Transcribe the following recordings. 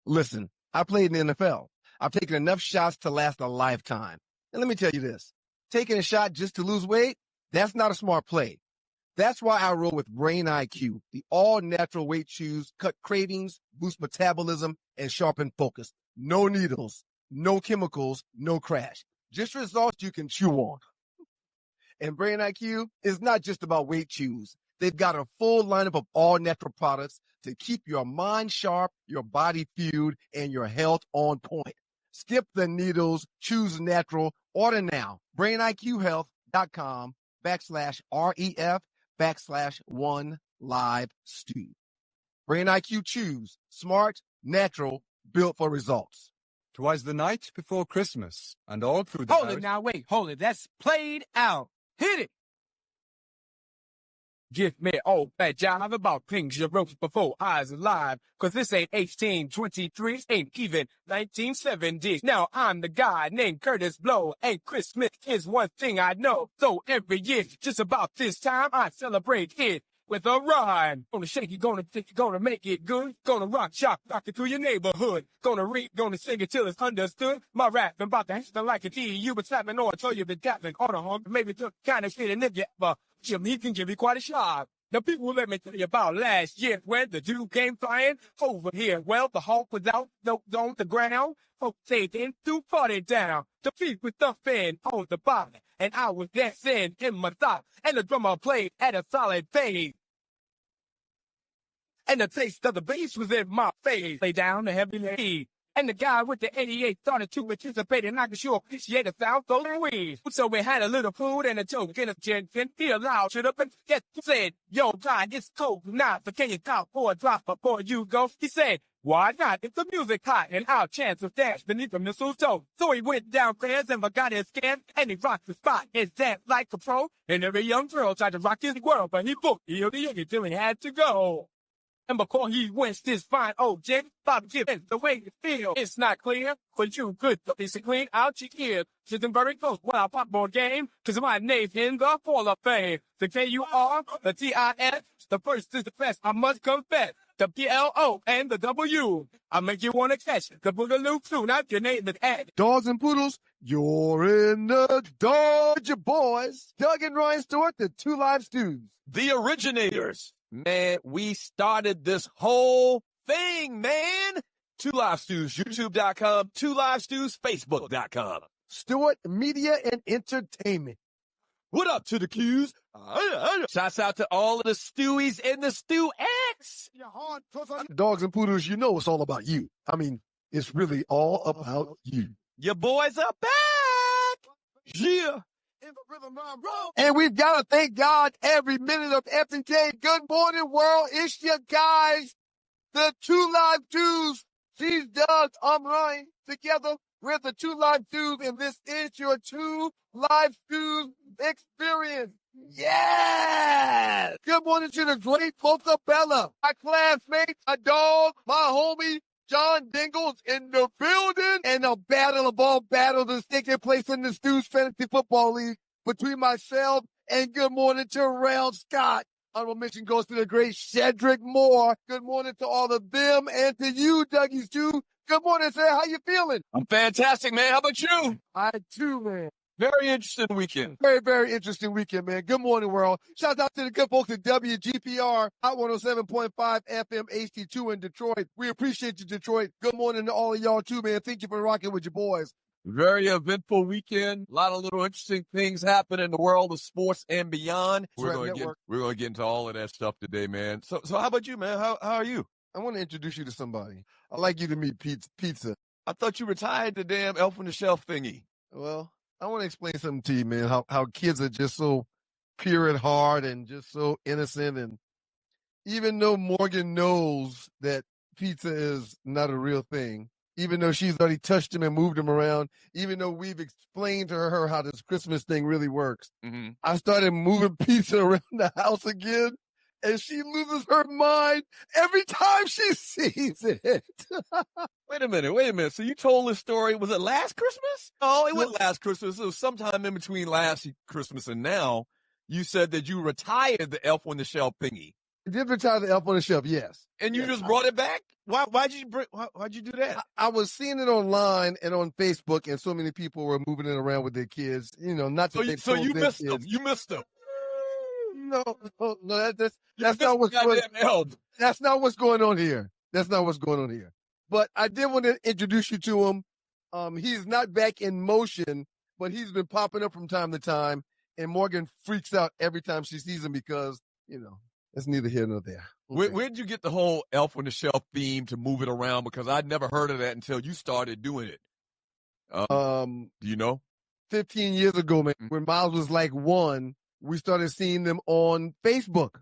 Listen, I played in the NFL. I've taken enough shots to last a lifetime. And let me tell you this, taking a shot just to lose weight, that's not a smart play. That's why I roll with Brain IQ, the all-natural weight chews, cut cravings, boost metabolism, and sharpen focus. No needles, no chemicals, no crash. Just results you can chew on. And Brain IQ is not just about weight chews. They've got a full lineup of all-natural products to keep your mind sharp, your body fueled, and your health on point. Skip the needles, choose natural. Order now. BrainIQHealth.com/REF/1LiveStew. Brain IQ Chews. Smart, natural, built for results. 'Twas the night before Christmas, and all through the Hold it now, wait, hold it. That's played out. Hit it. Give me all that jive about things you wrote before I was alive. 'Cause this ain't 1823, ain't even 1970. Now I'm the guy named Curtis Blow, and Christmas is one thing I know. So every year, just about this time, I celebrate it with a rhyme. Gonna shake it, gonna think, gonna make it good. Gonna rock it through your neighborhood. Gonna read, gonna sing it till it's understood. My rap been about to happen like a T. You been slapping or until you been tapping on a hunk. Maybe took kind of shit, and if you ever he can give you quite a shock. The people let me tell you about last year when the dude came flying over here. Well, the hawk was out on the ground. Folks taking to party down. The feet was thumping on the bottom, and I was dancing in my thought. And the drummer played at a solid pace. And the taste of the bass was in my face. Lay down the heavy lead. And the guy with the 88 started to anticipate, and I could sure appreciate the sound so weed. So we had a little food and a joke and a gin. He allowed shit up and get said, yo, God, it's cold now, so can you talk for a drop before you go? He said, why not? If the music hot and our chance was dashed beneath the mistletoe. So he went downstairs and forgot his skin, and he rocked the spot and danced like a pro. And every young girl tried to rock his world, but he booked the till he had to go. And before he went this fine old jet, Bob Gibbons, the way you feel, it's not clear, but you could listen clean out your ears. Sitting very close while I pop more game, 'cause my name's in the Hall of Fame. The K-U-R, the T-I-S, the first is the best, I must confess. The P-L-O and the W. I make you want to catch the Boogaloo too, not your name is Ed. Dogs and poodles, you're in the Dodger boys. Doug and Ryan Stewart, the Two Live Stews. The originators. Man, we started this whole thing, man. Two Live Stews, YouTube.com. Two Live Stews, Facebook.com. Stewart Media and Entertainment. What up to the Qs? Shouts out to all of the Stewies and the Stew X. Dogs and poodles, you know it's all about you. I mean, it's really all about you. Your boys are back. Yeah. And we've got to thank God every minute of every day. Good morning, world. It's your guys, the Two Live Stews. She's Doug, I'm Ryan. Together, we're the Two Live Stews, and this is your Two Live Stews experience. Yes! Good morning to the great Boca Bella, my classmates, my dog, my homie, John Dingle's in the building, and a battle of all battles is taking place in the Stews Fantasy Football League between myself and good morning to Rail Scott. Honorable mention goes to the great Cedric Moore. Good morning to all of them and to you, Dougie Stew. Good morning, sir. How you feeling? I'm fantastic, man. How about you? I too, man. Very interesting weekend. Very, very interesting weekend, man. Good morning, world. Shout out to the good folks at WGPR, Hot 107.5 FM HD2 in Detroit. We appreciate you, Detroit. Good morning to all of y'all, too, man. Thank you for rocking with your boys. Very eventful weekend. A lot of little interesting things happen in the world of sports and beyond. We're going to get into all of that stuff today, man. So how about you, man? How are you? I want to introduce you to somebody. I'd like you to meet Pizza. I thought you retired the damn elf on the shelf thingy. Well, I want to explain something to you, man, how kids are just so pure at heart and just so innocent. And even though Morgan knows that pizza is not a real thing, even though she's already touched him and moved him around, even though we've explained to her how this Christmas thing really works, I started moving pizza around the house again, and she loses her mind every time she sees it. Wait a minute. So you told this story, was it last Christmas? Oh, it wasn't last Christmas. It was sometime in between last Christmas and now. You said that you retired the elf on the shelf thingy. did retire the elf on the shelf, yes. And you just brought it back? Why'd you do that? I was seeing it online and on Facebook, and so many people were moving it around with their kids. Not that So you missed kids. them. You missed them. No, that's not what's going on. That's not what's going on here. That's not what's going on here. But I did want to introduce you to him. He's not back in motion, but he's been popping up from time to time. And Morgan freaks out every time she sees him because, it's neither here nor there. Okay. Where'd you get the whole Elf on the Shelf theme to move it around? Because I'd never heard of that until you started doing it. Do you know? 15 years ago, man, when Miles was like 1, we started seeing them on Facebook.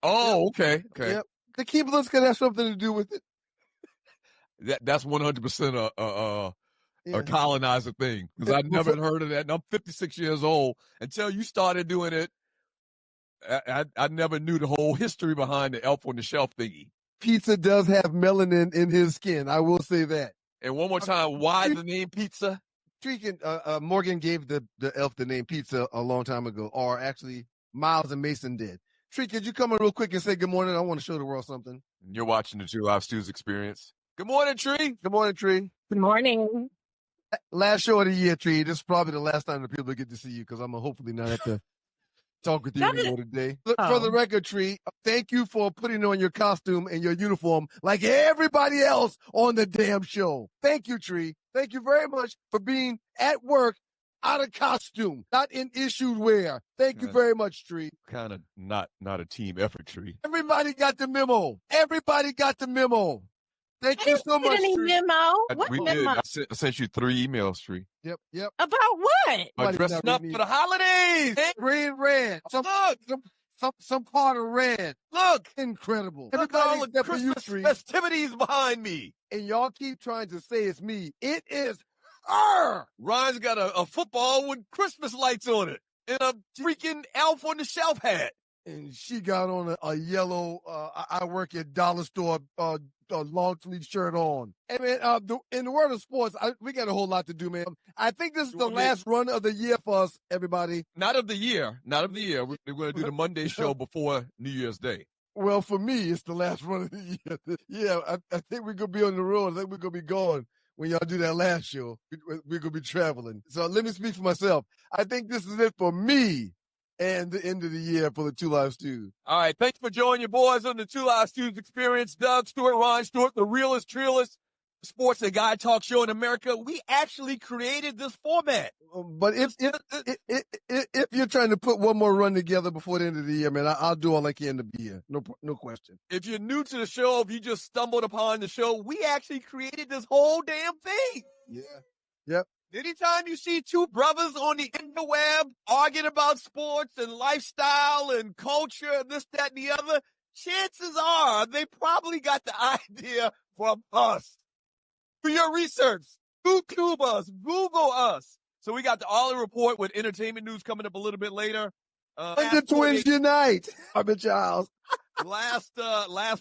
Oh, okay. Yep. The Keeblers could have something to do with it. That's 100% a colonizer thing, because I'd never heard of that. And I'm 56 years old. Until you started doing it, I never knew the whole history behind the Elf on the Shelf thingy. Pizza does have melanin in his skin. I will say that. And one more time, why the name Pizza? Morgan gave the elf the name Pizza a long time ago, or actually Miles and Mason did. Tree, could you come in real quick and say good morning? I want to show the world something. You're watching the Two Live Stews Experience. Good morning, Tree. Good morning, Tree. Good morning. Last show of the year, Tree. This is probably the last time the people get to see you, because I'm going to hopefully not have to talk with you anymore today. Look, for the record, Tree, thank you for putting on your costume and your uniform like everybody else on the damn show. Thank you, Tree. Thank you very much for being at work out of costume, not in issued wear. Thank you very much, Tree. Kind of not a team effort, Tree. Everybody got the memo. Everybody got the memo. Thank you so much, Any Tree. memo? What We memo? did. I sent you 3 emails, Tree. Yep. About what? Dressing up for the holidays. Green, red. Some part of red. Look. Incredible. Look at all the except for you, Christmas Tree. festivities behind me. And y'all keep trying to say it's me. It is her. Ryan's got a football with Christmas lights on it and a freaking Elf on the Shelf hat. And she got on a yellow, I work at dollar store, long sleeve shirt on. And man, in the world of sports, we got a whole lot to do, man. I think this is the last run of the year for us, everybody. Not of the year. We're going to do the Monday show before New Year's Day. Well, for me, it's the last run of the year. Yeah, I think we're going to be on the road. I think we're going to be gone when y'all do that last show. We're going to be traveling. So let me speak for myself. I think this is it for me and the end of the year for the Two Live Stews. All right, thanks for joining your boys on the Two Live Stews Experience. Doug Stewart, Ryan Stewart, the realest, trillest sports and guy talk show in America. We actually created this format. But if you're trying to put one more run together before the end of the year, man, I'll do all I can to be here. No question. If you're new to the show, if you just stumbled upon the show, we actually created this whole damn thing. Yeah. Yep. Anytime you see two brothers on the interweb arguing about sports and lifestyle and culture and this, that, and the other, chances are they probably got the idea from us. Do your research. YouTube us. Google us. So we got the Ollie Report with entertainment news coming up a little bit later. The Twins unite. I'm a child. Last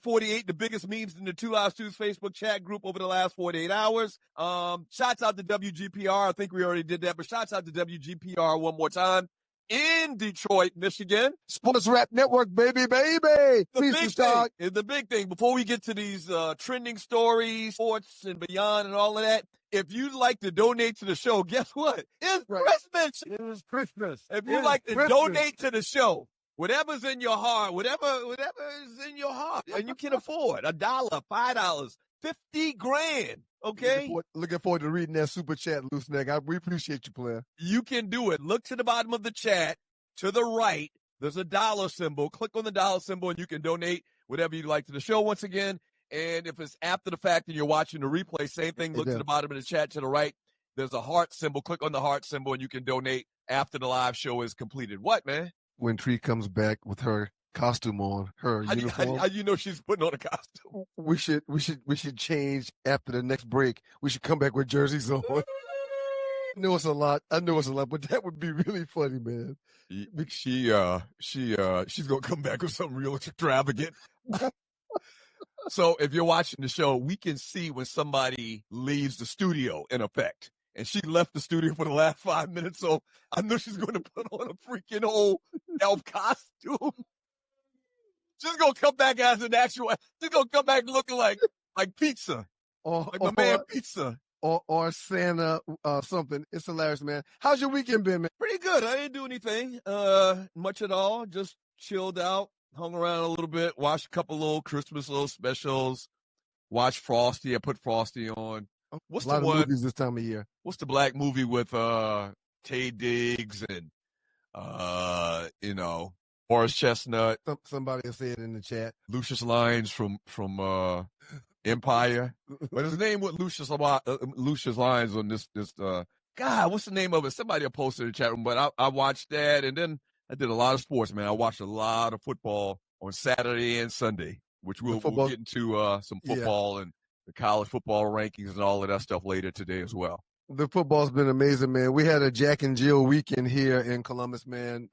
48, the biggest memes in the Two Live Stews Facebook chat group over the last 48 hours. Shouts out to WGPR. I think we already did that, but shouts out to WGPR one more time in Detroit, Michigan. Sports Rap Network, baby. The big thing, before we get to these trending stories, sports and beyond and all of that, if you'd like to donate to the show, guess what? It's Christmas. It is Christmas. If you'd like to donate to the show, whatever's in your heart, whatever is in your heart, and you can afford $1, $5, $50,000. Okay. Looking forward to reading that super chat, Loose Neck. We appreciate you, player. You can do it. Look to the bottom of the chat. To the right, there's a dollar symbol. Click on the dollar symbol and you can donate whatever you'd like to the show once again. And if it's after the fact and you're watching the replay, same thing. Look to the bottom of the chat to the right. There's a heart symbol. Click on the heart symbol and you can donate after the live show is completed. What, man? When Tree comes back with her costume on, her uniform. How you know she's putting on a costume? We should change after the next break. We should come back with jerseys on. I know it's a lot, but that would be really funny, man. She's gonna come back with something real extravagant. So if you're watching the show, we can see when somebody leaves the studio, in effect. And she left the studio for the last 5 minutes, so I know she's going to put on a freaking old elf costume. She's gonna come back as an actual. She's gonna come back looking like pizza, like my man Pizza. Or Santa something. It's hilarious, man. How's your weekend been, man? Pretty good. I didn't do anything much at all. Just chilled out, hung around a little bit, watched a couple little Christmas little specials. Watched Frosty. I put Frosty on. What's a lot the of one? movies this time of year. What's the black movie with Tay Diggs and Forrest Chestnut? Somebody will say it in the chat. Lucius Lyons from Empire. But his name was Lucius Lyons on this God, what's the name of it? Somebody will post it in the chat room. But I watched that, and then I did a lot of sports, man. I watched a lot of football on Saturday and Sunday, which we'll get into some football and the college football rankings and all of that stuff later today as well. The football's been amazing, man. We had a Jack and Jill weekend here in Columbus, man.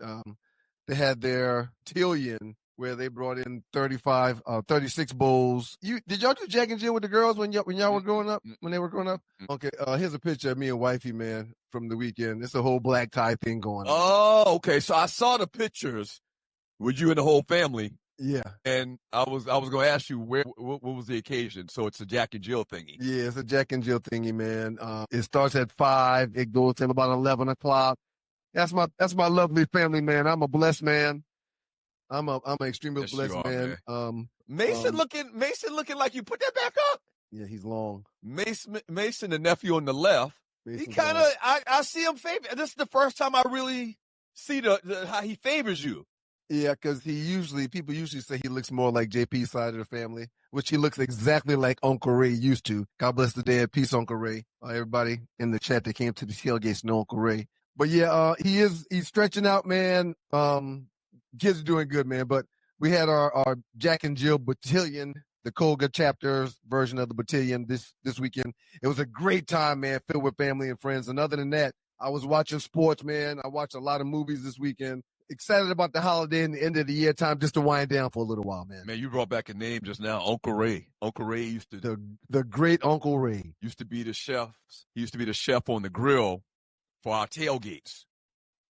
They had their Tillion where they brought in 36 bowls. Did y'all do Jack and Jill with the girls when y'all were growing up? When they were growing up? Okay. Here's a picture of me and wifey, man, from the weekend. It's a whole black tie thing going on. Oh, okay. So I saw the pictures with you and the whole family. Yeah. And I was going to ask you what was the occasion? So it's a Jack and Jill thingy. Yeah, it's a Jack and Jill thingy, man. It starts at 5. It goes till about 11 o'clock. That's my lovely family, man. I'm a blessed man. I'm an extremely blessed man. Mason looking like you put that back up. Yeah, he's long. Mason, the nephew on the left. Mason's he kind of I see him favor. This is the first time I really see how he favors you. Yeah, because people usually say he looks more like JP's side of the family, which he looks exactly like Uncle Ray used to. God bless the dead. Peace, Uncle Ray. Everybody in the chat that came to the tailgates know Uncle Ray. But yeah, he's stretching out, man. Kids are doing good, man. But we had our Jack and Jill Battalion, the Colga chapters version of the Battalion this weekend. It was a great time, man, filled with family and friends. And other than that, I was watching sports, man. I watched a lot of movies this weekend. Excited about the holiday and the end of the year time just to wind down for a little while, man. Man, you brought back a name just now, Uncle Ray. Uncle Ray used to the great Uncle Ray used to be the chef. He used to be the chef on the grill for our tailgates,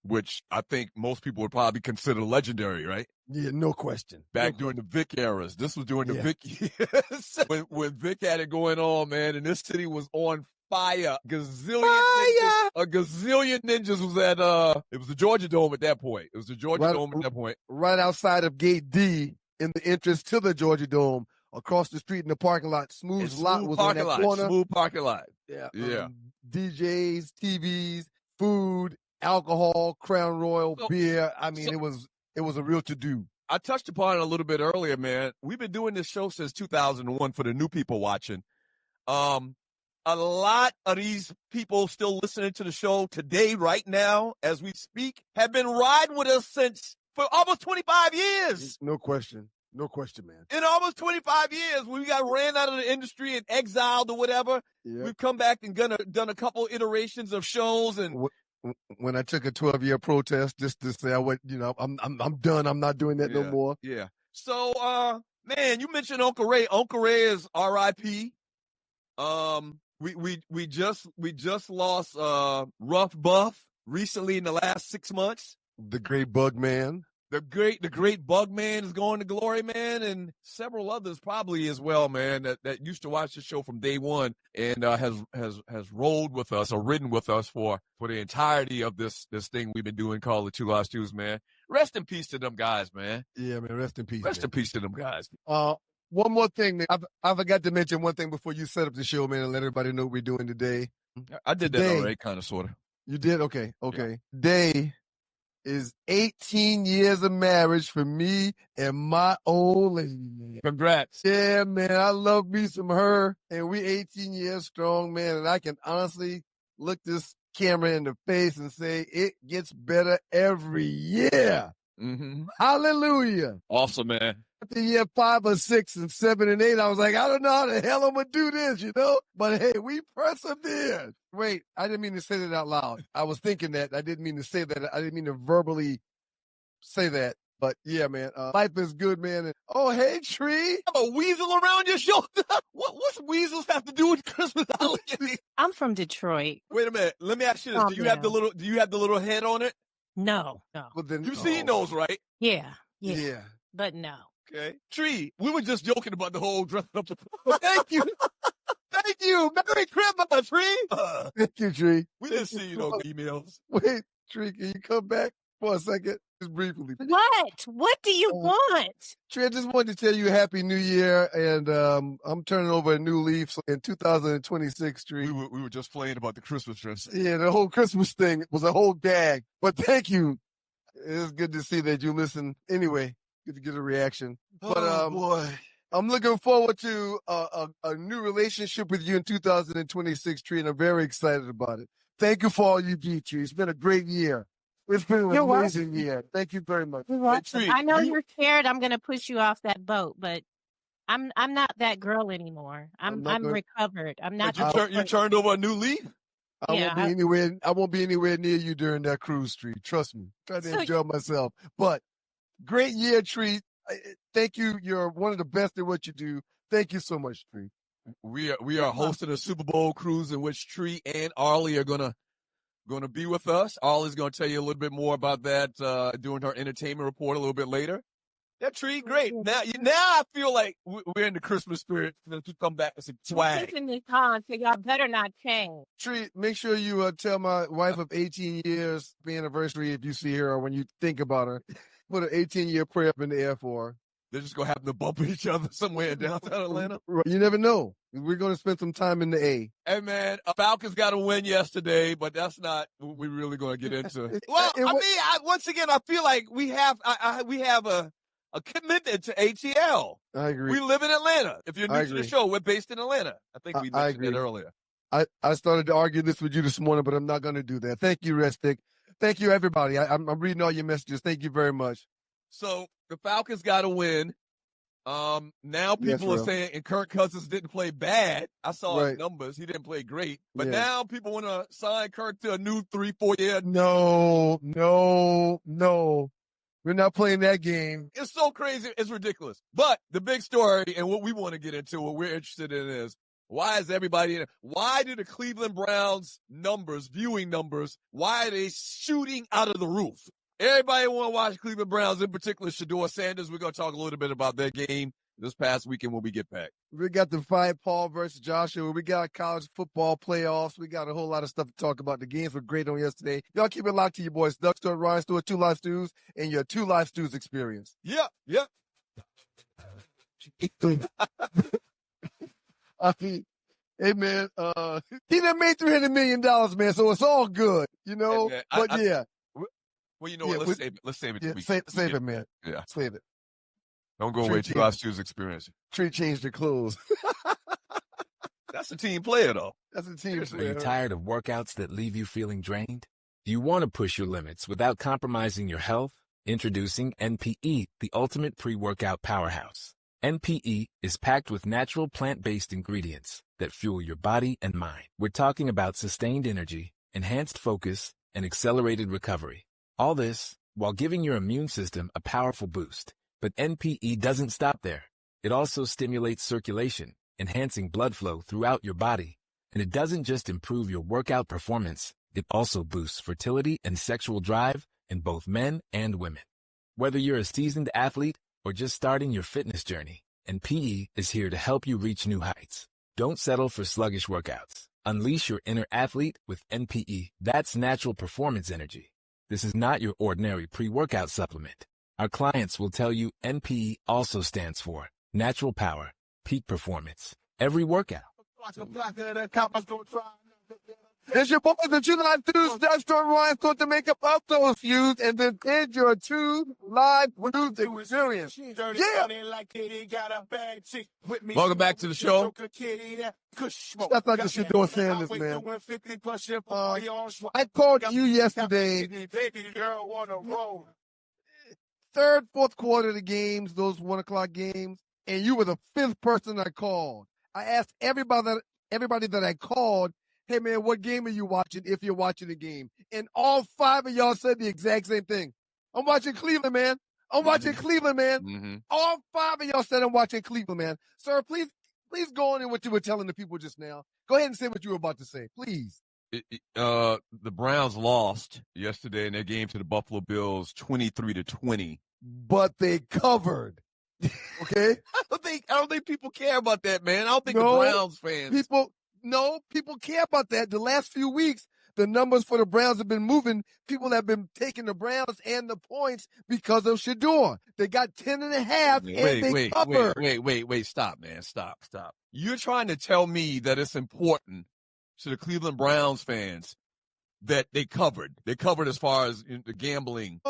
which I think most people would probably consider legendary, right? Yeah, no question. Back during the Vic eras. This was during the Vic years. when Vic had it going on, man, and this city was on fire. A gazillion ninjas was at it was the Georgia Dome at that point. It was the Georgia Dome at that point. Right outside of Gate D in the entrance to the Georgia Dome, across the street in the parking lot. Smooth lot was on that corner. Smooth parking lot. Yeah. DJs, TVs, food, alcohol, Crown Royal, beer. I mean, it was a real to-do. I touched upon it a little bit earlier, man. We've been doing this show since 2001 for the new people watching. A lot of these people still listening to the show today, right now, as we speak, have been riding with us for almost 25 years. No question. No question, man. In almost 25 years, when we got ran out of the industry and exiled or whatever, we've come back and done a couple iterations of shows. And when I took a 12-year protest just to say, I'm done. I'm not doing that no more. Yeah. So, man, you mentioned Uncle Ray. Uncle Ray is R.I.P. We just lost Rough Buff recently in the last 6 months. The great Bug Man. The great Bug Man is going to glory, man, and several others probably as well, man, that used to watch the show from day one and has rolled with us or ridden with us for the entirety of this thing we've been doing called the Two Lost Twos, man. Rest in peace to them guys, man. Yeah, man. Rest in peace. Rest in peace to them guys. One more thing, man. I forgot to mention one thing before you set up the show, man, and let everybody know what we're doing today. I did that already, kind of, sort of. You did? Okay. Yeah. Today is 18 years of marriage for me and my old lady. Congrats. Yeah, man. I love me some her, and we 18 years strong, man. And I can honestly look this camera in the face and say it gets better every year. Mm-hmm. Hallelujah. Awesome, man. After year 5 or 6 and 7 and 8, I was like, I don't know how the hell I'm going to do this, But hey, we persevered. Wait, I didn't mean to say that out loud. I was thinking that. I didn't mean to say that. I didn't mean to verbally say that. But yeah, man, life is good, man. And, oh, hey, Tree. You have a weasel around your shoulder. What's weasels have to do with Christmas holiday? I'm from Detroit. Wait a minute. Let me ask you this. Do you have the little head on it? No. Well, then, You've seen those, right? Yeah. But no. Okay. Tree, we were just joking about the whole dressing up. Thank you. Thank you. Merry Christmas, Tree. Thank you, Tree. We didn't see those emails. Wait, Tree, can you come back for a second? Just briefly. What? What do you want? Tree, I just wanted to tell you Happy New Year, and I'm turning over a new leaf in 2026, Tree. We were just playing about the Christmas dress. Yeah, the whole Christmas thing was a whole gag. But thank you. It's good to see that you listen. Anyway, good to get a reaction. But boy. I'm looking forward to a new relationship with you in 2026, Tree, and I'm very excited about it. Thank you for all you do, Tree. It's been a great year. It's been an amazing year. Thank you very much. Tree, I know you're scared I'm going to push you off that boat, but I'm not that girl anymore. I'm recovered. I'm not. You turned over a new leaf? I won't be anywhere near you during that cruise, Tree. Trust me. Try to enjoy myself. But great year, Tree. Thank you. You're one of the best at what you do. Thank you so much, Tree. We are hosting a Super Bowl cruise in which Tree and Arlie are gonna be with us. Arlie's gonna tell you a little bit more about that during her entertainment report a little bit later. That Tree, great. Now I feel like we're in the Christmas spirit to come back with some swag. So y'all better not change. Tree, make sure you tell my wife of 18 years the anniversary if you see her or when you think about her. Put an 18-year prayer up in the air for her. They're just gonna happen to bump each other somewhere in downtown Atlanta. You never know. We're gonna spend some time in the A. Hey man, Falcons got a win yesterday, but that's not what we're really gonna get into. Well, once again, I feel like we have a commitment to ATL. I agree. We live in Atlanta. If you're new to the show, we're based in Atlanta. I think we mentioned it earlier. I started to argue this with you this morning, but I'm not going to do that. Thank you, Restic. Thank you, everybody. I'm reading all your messages. Thank you very much. So the Falcons got a win. Now people are saying, and Kirk Cousins didn't play bad. I saw his numbers. He didn't play great. But now people want to sign Kirk to a new 3-4 year. No. We're not playing that game. It's so crazy. It's ridiculous. But the big story and what we want to get into, what we're interested in is, why do the Cleveland Browns viewing numbers, why are they shooting out of the roof? Everybody want to watch Cleveland Browns, in particular Shador Sanders. We're going to talk a little bit about their game this past weekend when we get back. We got the fight, Paul versus Joshua. We got college football playoffs. We got a whole lot of stuff to talk about. The games were great on yesterday. Y'all keep it locked to your boys. Doug Stewart, Ryan Stewart, 2 Live Stews, and your 2 Live Stews experience. Yep. I mean, hey, man, he done made $300 million, man, so it's all good, you know? Hey, man, well, you know what? Let's save it. Save it, man. Yeah. Save it. Don't go away to last year's experience. Tree changed their clothes. That's a team player, though. That's a team player. Are you tired of workouts that leave you feeling drained? Do you want to push your limits without compromising your health? Introducing NPE, the ultimate pre-workout powerhouse. NPE is packed with natural plant-based ingredients that fuel your body and mind. We're talking about sustained energy, enhanced focus, and accelerated recovery. All this while giving your immune system a powerful boost. But NPE doesn't stop there. It also stimulates circulation, enhancing blood flow throughout your body. And it doesn't just improve your workout performance, it also boosts fertility and sexual drive in both men and women. Whether you're a seasoned athlete or just starting your fitness journey, NPE is here to help you reach new heights. Don't settle for sluggish workouts. Unleash your inner athlete with NPE. That's natural performance energy. This is not your ordinary pre-workout supplement. Our clients will tell you NPE also stands for natural power, peak performance, every workout. It's your boys, the 2 Live Stews. Doug Stewart, Ryan Stewart, to make up of those views, and then end your 2 Live Stews experience. Yeah. Welcome back to the show. That's not just Shador Sanders, man. I called you yesterday. Third, fourth quarter of the games, those 1 o'clock games, and you were the 5th person I called. I asked everybody that I called, hey, man, what game are you watching if you're watching the game? And all 5 of y'all said the exact same thing. I'm watching Cleveland, man. I'm watching Cleveland, man. Mm-hmm. All 5 of y'all said I'm watching Cleveland, man. Sir, please go on in what you were telling the people just now. Go ahead and say what you were about to say, please. The Browns lost yesterday in their game to the Buffalo Bills 23-20. But they covered. Okay? I don't think people care about that, man. I don't think the Browns fans. People care about that. The last few weeks, the numbers for the Browns have been moving. People have been taking the Browns and the points because of Shador. They got 10.5 and they covered. Wait, stop, man. Stop. You're trying to tell me that it's important to the Cleveland Browns fans that they covered. They covered as far as the gambling.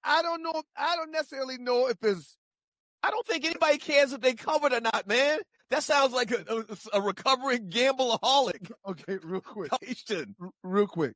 I don't know. I don't necessarily know if it's. I don't think anybody cares if they covered or not, man. That sounds like a recovering gambleaholic. Okay, real quick. Real quick.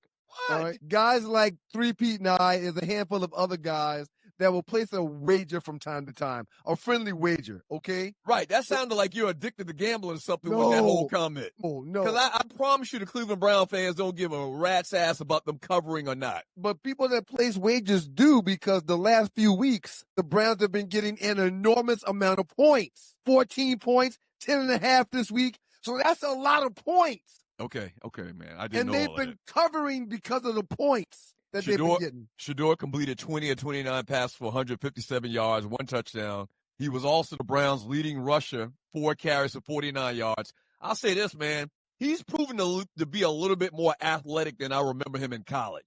What? All right. Guys like 3Pete and I is a handful of other guys that will place a wager from time to time, a friendly wager, okay? Right. That sounded like you're addicted to gambling or something with that whole comment. No. Because I promise you the Cleveland Brown fans don't give a rat's ass about them covering or not. But people that place wagers do, because the last few weeks, the Browns have been getting an enormous amount of points. 14 points, 10.5 this week. So that's a lot of points. Okay, man. I didn't know all And they've been covering because of the points that they've been getting. Shador completed 20 of 29 passes for 157 yards, 1 touchdown. He was also the Browns' leading rusher, 4 carries for 49 yards. I'll say this, man. He's proven to be a little bit more athletic than I remember him in college.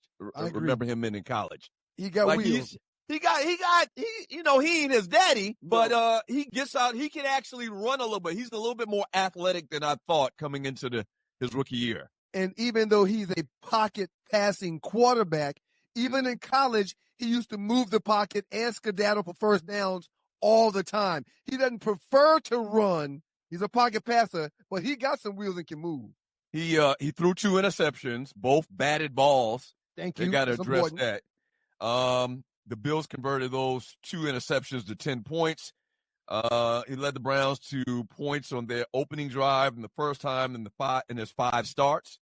He got wheels. He ain't his daddy, but he gets out. He can actually run a little bit. He's a little bit more athletic than I thought coming into his rookie year. And even though he's a pocket passing quarterback, even in college, he used to move the pocket and skedaddle for first downs all the time. He doesn't prefer to run. He's a pocket passer, but he got some wheels and can move. He threw 2 interceptions, both batted balls. Thank you. They got to address that. The Bills converted those 2 interceptions to 10 points. He led the Browns to points on their opening drive in the first time in his 5 starts,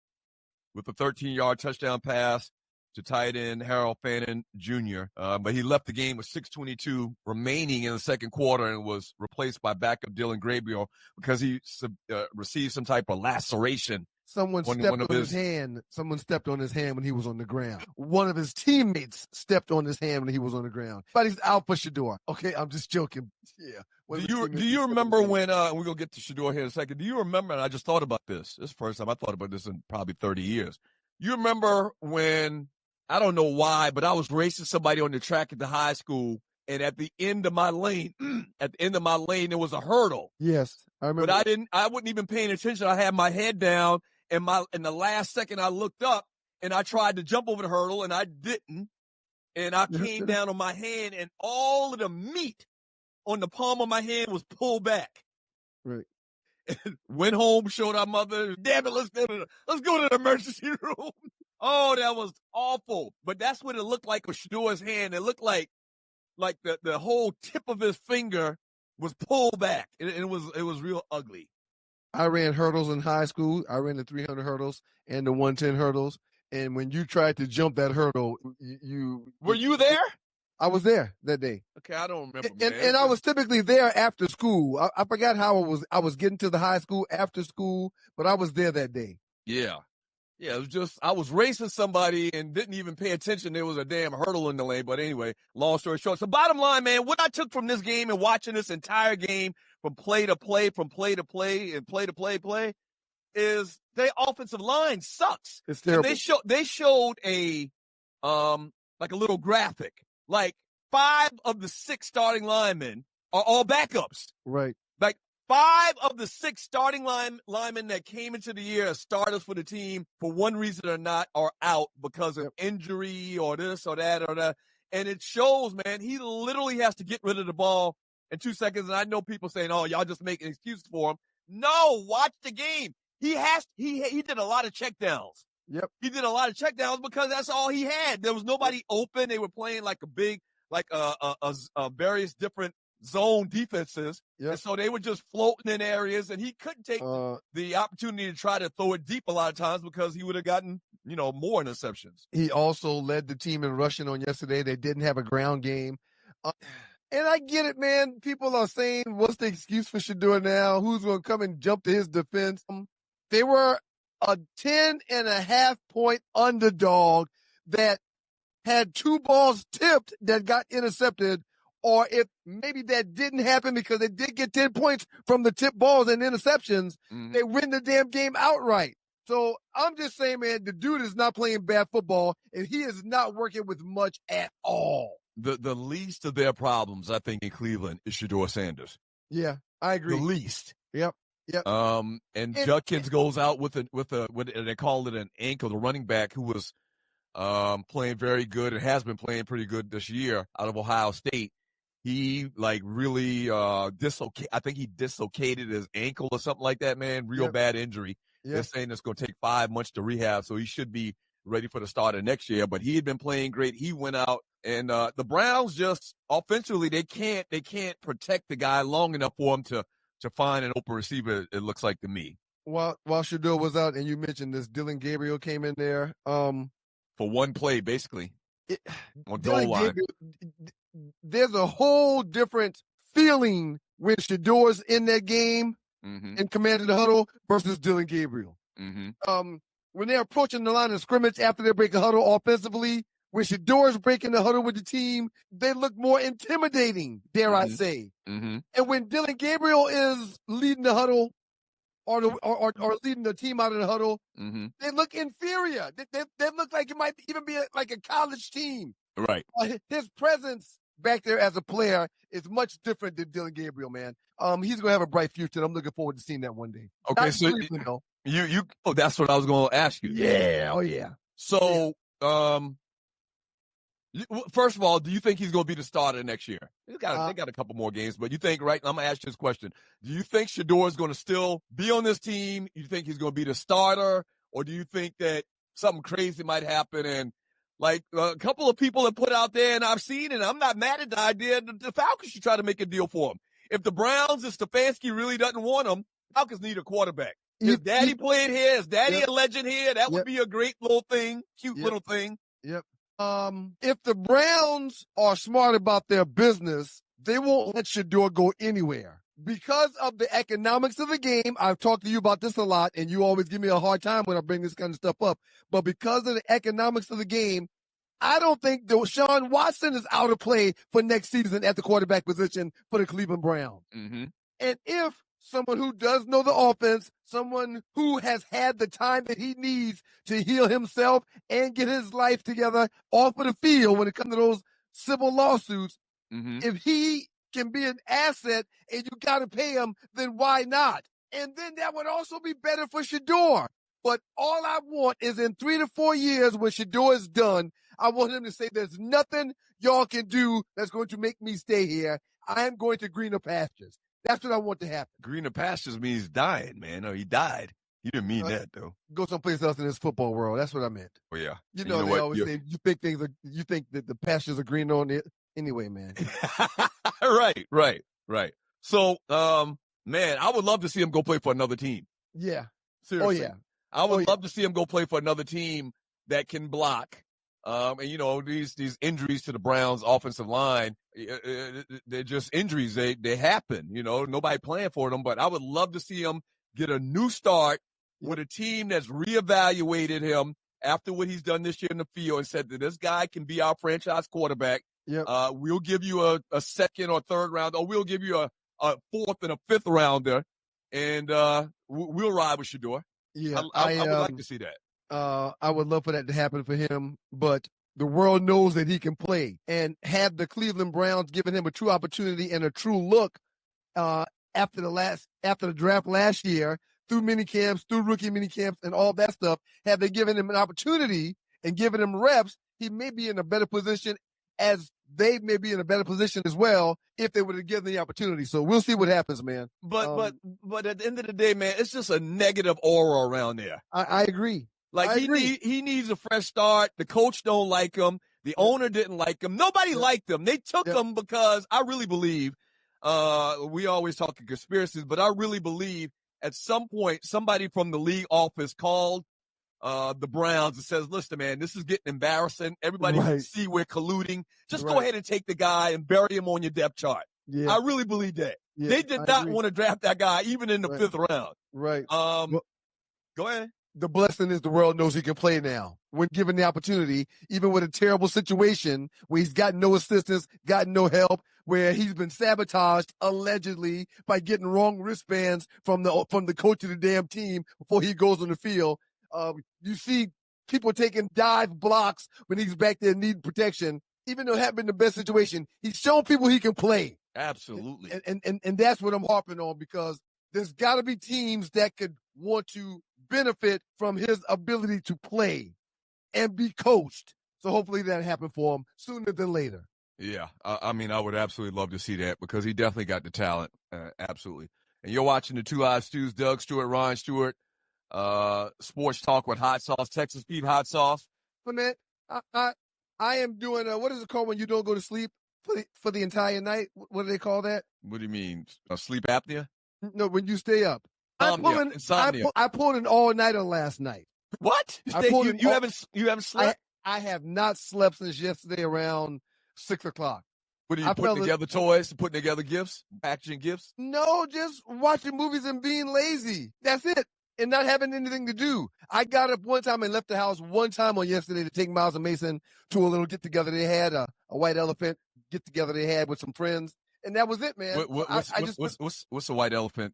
with a 13-yard touchdown pass to tight end Harold Fannin Jr. But he left the game with 6:22 remaining in the second quarter and was replaced by backup Dylan Gabriel because he received some type of laceration. Someone stepped on his hand when he was on the ground. One of his teammates stepped on his hand when he was on the ground. But he's out for Shador. Okay, I'm just joking. Yeah. Do you remember when we're going to get to Shador here in a second. Do you remember, and I just thought about this. This is the first time I thought about this in probably 30 years. You remember when, I don't know why, but I was racing somebody on the track at the high school, and at the end of my lane, there was a hurdle. Yes, I remember. But I wasn't even paying attention. I had my head down, and in the last second I looked up, and I tried to jump over the hurdle, and I didn't. And I came down on my hand, and all of the meat on the palm of my hand was pulled back. Right. Went home, showed our mother, damn it, let's go to the emergency room. Oh, that was awful. But that's what it looked like with Shador's hand. It looked like the whole tip of his finger was pulled back. It was real ugly. I ran hurdles in high school. I ran the 300 hurdles and the 110 hurdles. And when you tried to jump that hurdle, were you there? I was there that day. Okay, I don't remember. And I was typically there after school. I forgot how I was getting to the high school after school, but I was there that day. Yeah. Yeah, it was just, I was racing somebody and didn't even pay attention. There was a damn hurdle in the lane. But anyway, long story short. So bottom line, man, what I took from this game and watching this entire game from play to play, is their offensive line sucks. It's terrible. And they showed a little graphic. Like 5 of the 6 starting linemen are all backups. Right. Like 5 of the 6 starting linemen that came into the year as starters for the team, for one reason or not, are out because of injury or this or that or that. And it shows, man, he literally has to get rid of the ball in 2 seconds. And I know people saying, oh, y'all just making excuses for him. No, watch the game. He did a lot of checkdowns. Yep. He did a lot of checkdowns because that's all he had. There was nobody open. They were playing like various different zone defenses. Yep. And so they were just floating in areas, and he couldn't take the opportunity to try to throw it deep a lot of times because he would have gotten, more interceptions. He also led the team in rushing on yesterday. They didn't have a ground game. And I get it, man. People are saying, what's the excuse for Shador now? Who's going to come and jump to his defense? They were a 10.5 point underdog that had 2 balls tipped that got intercepted or if maybe that didn't happen because they did get 10 points from the tip balls and interceptions, they win the damn game outright. So I'm just saying, man, the dude is not playing bad football, and he is not working with much at all. The least of their problems, I think, in Cleveland is Shador Sanders. Yeah, I agree. The least. Yep. And Judkins goes out with what they call it, an ankle, the running back who was playing very good and has been playing pretty good this year out of Ohio State. He really I think he dislocated his ankle or something like that, man. Real bad injury. They're saying it's going to take 5 months to rehab, so he should be ready for the start of next year. But he had been playing great. He went out, and the Browns just offensively they can't protect the guy long enough for him to find an open receiver. It looks like to me. While Shadour was out, and you mentioned this, Dylan Gabriel came in there for one play, basically. On goal line. There's a whole different feeling when Shador's in that game and commanding the huddle versus Dylan Gabriel. When they're approaching the line of scrimmage after they break a huddle offensively, when Shador's breaking the huddle with the team, they look more intimidating, dare I say. And when Dylan Gabriel is leading the huddle or leading the team out of the huddle, they look inferior. They look like it might even be like a college team. Right. His presence back there as a player is much different than Dylan Gabriel, man. He's going to have a bright future, and I'm looking forward to seeing that one day. Okay, so that's what I was going to ask you. Yeah, oh yeah. So, first of all, do you think he's going to be the starter next year? They got a couple more games, but you think, right? I'm going to ask you this question. Do you think Shador is going to still be on this team? You think he's going to be the starter? Or do you think that something crazy might happen? And like a couple of people have put out there, and I've seen, and I'm not mad at the idea, the Falcons should try to make a deal for him. If the Browns and Stefanski really doesn't want him, Falcons need a quarterback. His daddy played here. His daddy a legend here. That would be a great little thing, cute little thing. Yep. If the Browns are smart about their business, they won't let Shador go anywhere. Because of the economics of the game, I've talked to you about this a lot, and you always give me a hard time when I bring this kind of stuff up. But because of the economics of the game, I don't think Deshaun Watson is out of play for next season at the quarterback position for the Cleveland Browns. And if someone who does know the offense, someone who has had the time that he needs to heal himself and get his life together off of the field when it comes to those civil lawsuits, if he can be an asset and you got to pay him, then why not? And then that would also be better for Shador. But all I want is in 3 to 4 years when Shador is done, I want him to say there's nothing y'all can do that's going to make me stay here. I am going to greener pastures. That's what I want to happen. Greener pastures means dying, man. Oh, he died. He didn't mean that, though. Go someplace else in this football world. That's what I meant. Oh, yeah. You know they always say you think that the pastures are green on it. Anyway, man. Right. So, man, I would love to see him go play for another team. Yeah. Seriously. Oh, yeah. I would love to see him go play for another team that can block. And these injuries to the Browns offensive line, they're just injuries. They happen, nobody playing for them, but I would love to see him get a new start with a team that's reevaluated him after what he's done this year in the field and said that this guy can be our franchise quarterback. We'll give you a second or third round, or we'll give you a fourth and a fifth rounder, and we'll ride with Shador. Yeah, I would like to see that. I would love for that to happen for him, but the world knows that he can play. And had the Cleveland Browns given him a true opportunity and a true look after the draft last year, through mini camps, through rookie mini camps, and all that stuff, had they given him an opportunity and given him reps, he may be in a better position, as they may be in a better position as well if they would have given the opportunity. So we'll see what happens, man. But at the end of the day, man, it's just a negative aura around there. I agree. He needs a fresh start. The coach don't like him. The owner didn't like him. Nobody liked him. They took him because I really believe, we always talk in conspiracies, but I really believe at some point somebody from the league office called the Browns and says, listen, man, this is getting embarrassing. Everybody can see we're colluding. Just go ahead and take the guy and bury him on your depth chart. I really believe that. They did not want to draft that guy even in the fifth round. Go ahead. The blessing is the world knows he can play now when given the opportunity, even with a terrible situation where he's got no assistance, got no help. where he's been sabotaged allegedly by getting wrong wristbands from the coach of the damn team before he goes on the field. You see people taking dive blocks when he's back there needing protection. Even though it hasn't been the best situation, he's shown people he can play. Absolutely. And that's what I'm harping on, because there's got to be teams that could want to benefit from his ability to play and be coached. So hopefully that happen for him sooner than later. Yeah, I mean, I would absolutely love to see that, because he definitely got the talent. Absolutely. And you're watching the Two Live Stews, Doug Stewart, Ryan Stewart, Sports Talk with Hot Sauce, Texas Beef Hot Sauce. But man, I am doing what is it called when you don't go to sleep for the entire night? What do they call that? What do you mean? Sleep apnea? No, when you stay up. Insomnia. I pulled an all-nighter last night. What? You haven't slept? I have not slept since yesterday around 6 o'clock. What are you putting together toys and putting together gifts, packaging gifts? No, just watching movies and being lazy. That's it. And not having anything to do. I got up one time and left the house one time on yesterday to take Miles and Mason to a little get-together they had, a white elephant get-together they had with some friends. And that was it, man. What's a white elephant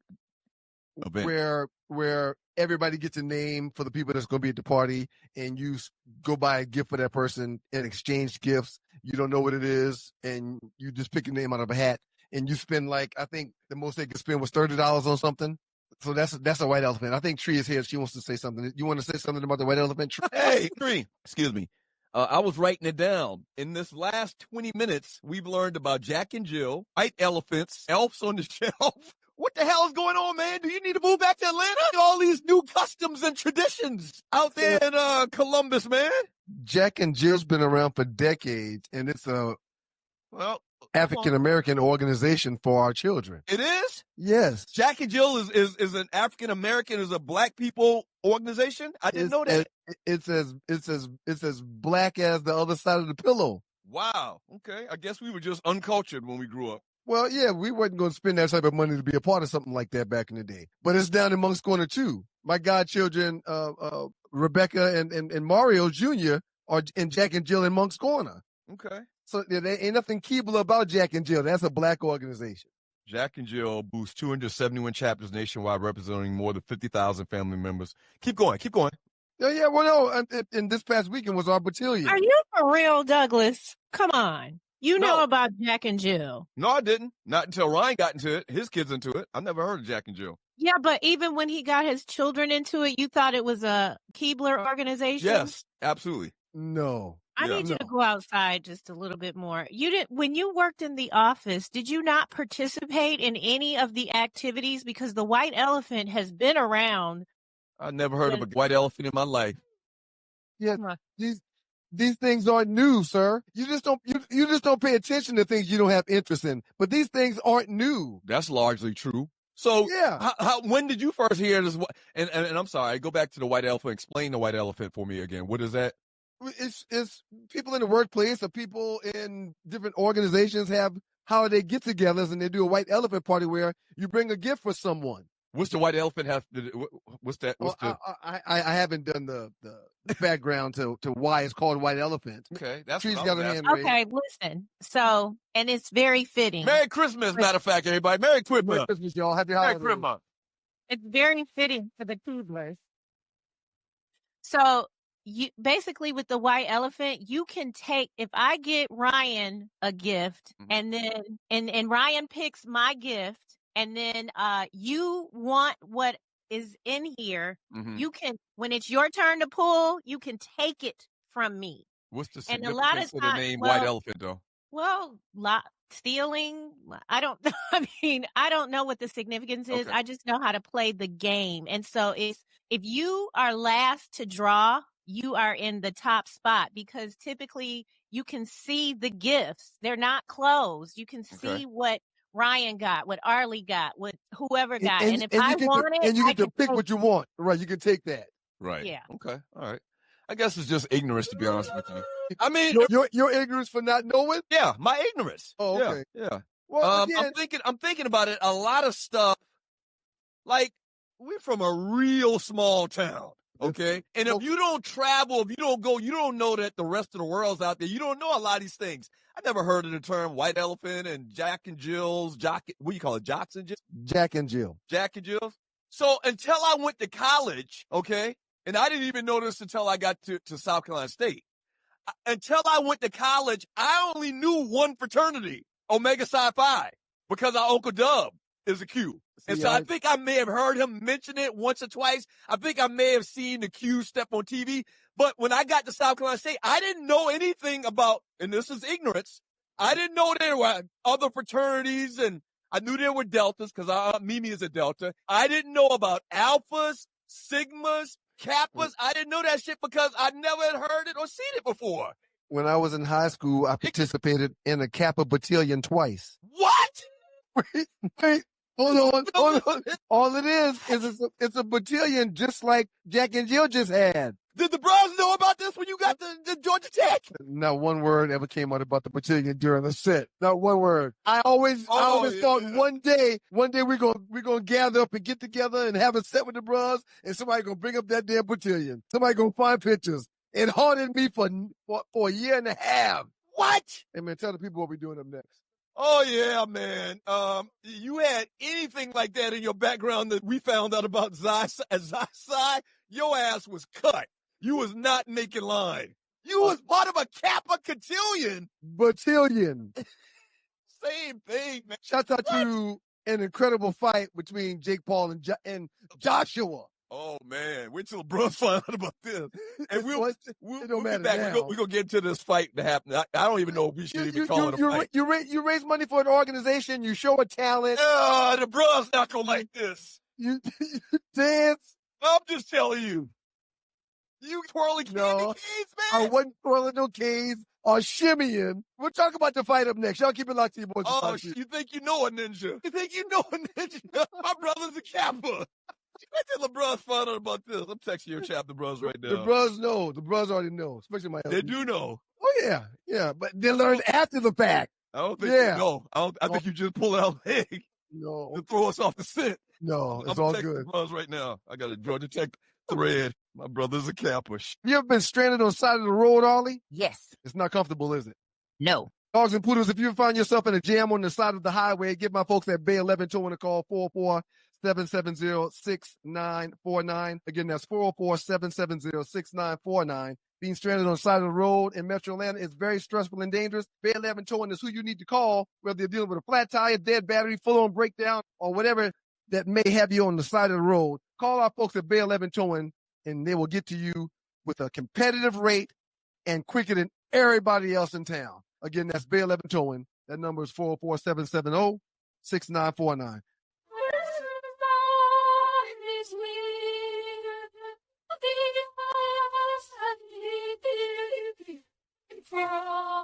event? Where everybody gets a name for the people that's going to be at the party, and you go buy a gift for that person and exchange gifts. You don't know what it is, and you just pick a name out of a hat, and you spend, like, I think the most they could spend was $30 on something. So that's a white elephant. I think Tree is here. She wants to say something. You want to say something about the white elephant, Tree? Hey, Tree. Excuse me. I was writing it down. In this last 20 minutes, we've learned about Jack and Jill, white elephants, elves on the shelf. What the hell is going on, man? Do you need to move back to Atlanta? All these new customs and traditions out there in Columbus, man. Jack and Jill's been around for decades, and it's a African-American organization for our children. It is? Yes. Jack and Jill is an African-American, is a black people organization? I didn't know that. It's as black as the other side of the pillow. Wow. Okay. I guess we were just uncultured when we grew up. Well, yeah, we wasn't going to spend that type of money to be a part of something like that back in the day. But it's down in Monk's Corner, too. My godchildren, Rebecca and Mario Jr. are in Jack and Jill in Monk's Corner. Okay. So there ain't nothing Keebler about Jack and Jill. That's a black organization. Jack and Jill boasts 271 chapters nationwide, representing more than 50,000 family members. Keep going. Yeah. Well, no, and this past weekend was our battalion. Are you for real, Douglas? Come on. You know about Jack and Jill. No, I didn't. Not until Ryan got into it. His kids into it. I never heard of Jack and Jill. Yeah, but even when he got his children into it, you thought it was a Keebler organization? Yes, absolutely. No. I need you to go outside just a little bit more. When you worked in the office, did you not participate in any of the activities? Because the white elephant has been around. I never heard of a white elephant in my life. Yeah, these things aren't new, sir. You just don't pay attention to things you don't have interest in. But these things aren't new. That's largely true. So yeah, when did you first hear this? And I'm sorry, go back to the white elephant. Explain the white elephant for me again. What is that? It's people in the workplace or people in different organizations have holiday get-togethers, and they do a white elephant party where you bring a gift for someone. What's the white elephant have to do? What's that? I haven't done the background to why it's called white elephant. Okay, that's Tree's got her hand raised. Okay, listen. So, and it's very fitting. Merry Christmas, matter of fact, everybody. Merry Christmas. Merry Christmas, y'all. Happy holidays. Merry Christmas. It's very fitting for the Keeblers. So, you basically with the white elephant, you can take, if I get Ryan a gift, and then and Ryan picks my gift, and then you want what is in here, you can, when it's your turn to pull, you can take it from me. What's the and significance a lot of of the name white elephant, though? Well, stealing. I don't know what the significance is. Okay. I just know how to play the game. And so if you are last to draw, you are in the top spot, because typically you can see the gifts. They're not closed. You can see what Ryan got, what Arlie got, what whoever got. And if I want it, and you get to pick what you want. Right. You can take that. Right. Yeah. Okay. All right. I guess it's just ignorance, to be honest with you. I mean, your ignorance for not knowing? Yeah, my ignorance. Oh, okay. Yeah. Well, I'm thinking about it. A lot of stuff, like, we're from a real small town. Okay. And if you don't travel, if you don't go, you don't know that the rest of the world's out there. You don't know a lot of these things. I never heard of the term white elephant and Jack and Jill's, what do you call it? Jocks and Jill? Jack and Jill. Jack and Jill's. So until I went to college, okay, and I didn't even know this until I got to South Carolina State. Until I went to college, I only knew one fraternity, Omega Psi Phi, because our Uncle Dub is a Q. And so I think I may have heard him mention it once or twice. I think I may have seen the Q step on TV. But when I got to South Carolina State, I didn't know anything about, and this is ignorance, I didn't know there were other fraternities, and I knew there were deltas because Mimi is a delta. I didn't know about alphas, sigmas, kappas. I didn't know that shit because I never had heard it or seen it before. When I was in high school, I participated in a Kappa battalion twice. What? Wait. Hold on. All it is it's a battalion just like Jack and Jill just had. Did the bros know about this when you got to Georgia Tech? Not one word ever came out about the battalion during the set. Not one word. I always thought one day we're gonna gather up and get together and have a set with the bros, and somebody gonna bring up that damn battalion. Somebody gonna find pictures. It haunted me for a year and a half. What? Hey man, tell the people what we're doing up next. Oh yeah, man. You had anything like that in your background that we found out about Zai, your ass was cut. You was not making line. You was part of a Kappa cotillion. Battalion. Same thing, man. Shout out to an incredible fight between Jake Paul and Joshua. Oh man, wait till the bros find out about this. And we'll be back. We're gonna get into this fight that happened. I don't even know if we should even call it a fight. You raise money for an organization, you show a talent. The bros not gonna like this. You dance. I'm just telling you. You twirling candy canes, man? I wasn't twirling no canes or shimmying. We'll talk about the fight up next. Y'all keep it locked to your boys. Oh, you think you know a ninja? You think you know a ninja? My brother's a Kappa. Wait till the bros find out about this. I'm texting your chapter bros right now. The bros know. The bros already know, especially my They do know. Oh, yeah. Yeah, but they learned after the fact. I don't think you know. I think you just pull it out leg to throw us off the scent. No, it's I'm all texting good. the bros right now. I got a Georgia Tech thread. My brother's a Kappa. You ever been stranded on the side of the road, Ollie? Yes. It's not comfortable, is it? No. Dogs and poodles, if you find yourself in a jam on the side of the highway, give my folks at Bay 11 towing a call, 44770-6949. Again, that's 44770-6949. Being stranded on the side of the road in Metro Atlanta is very stressful and dangerous. Bay 11 towing is who you need to call, whether you're dealing with a flat tire, dead battery, full-on breakdown, or whatever that may have you on the side of the road. Call our folks at Bay 11 towing, and they will get to you with a competitive rate and quicker than everybody else in town. Again, that's Bay 11 towing. That number is 44770-6949.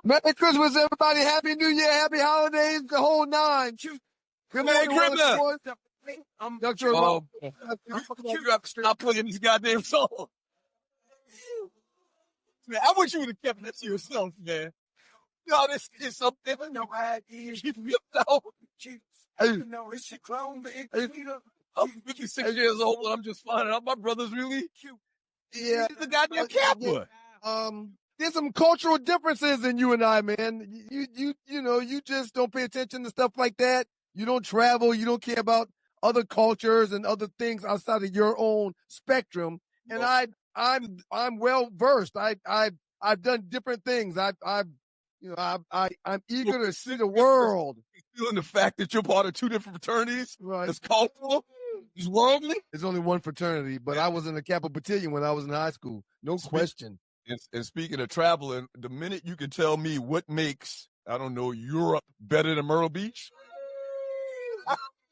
Merry Christmas, everybody. Happy New Year. Happy holidays. The whole nine. Good morning, Christmas. Stop playing these goddamn songs. Man, I wish you would have kept this to yourself, man. No, this is something. No, I I'm 56 years old and I'm just finding out my brother's really cute. Yeah. He's a goddamn Kappa. There's some cultural differences in you and I, man. You know, you just don't pay attention to stuff like that. You don't travel. You don't care about other cultures and other things outside of your own spectrum. And I'm well versed. I've done different things. I'm eager to see the world. Feeling the fact that you're part of two different fraternities. Right. It's cultural. It's worldly. There's only one fraternity, but I was in the Kappa Battalion when I was in high school. No question. And speaking of traveling, the minute you can tell me what makes, I don't know, Europe better than Myrtle Beach,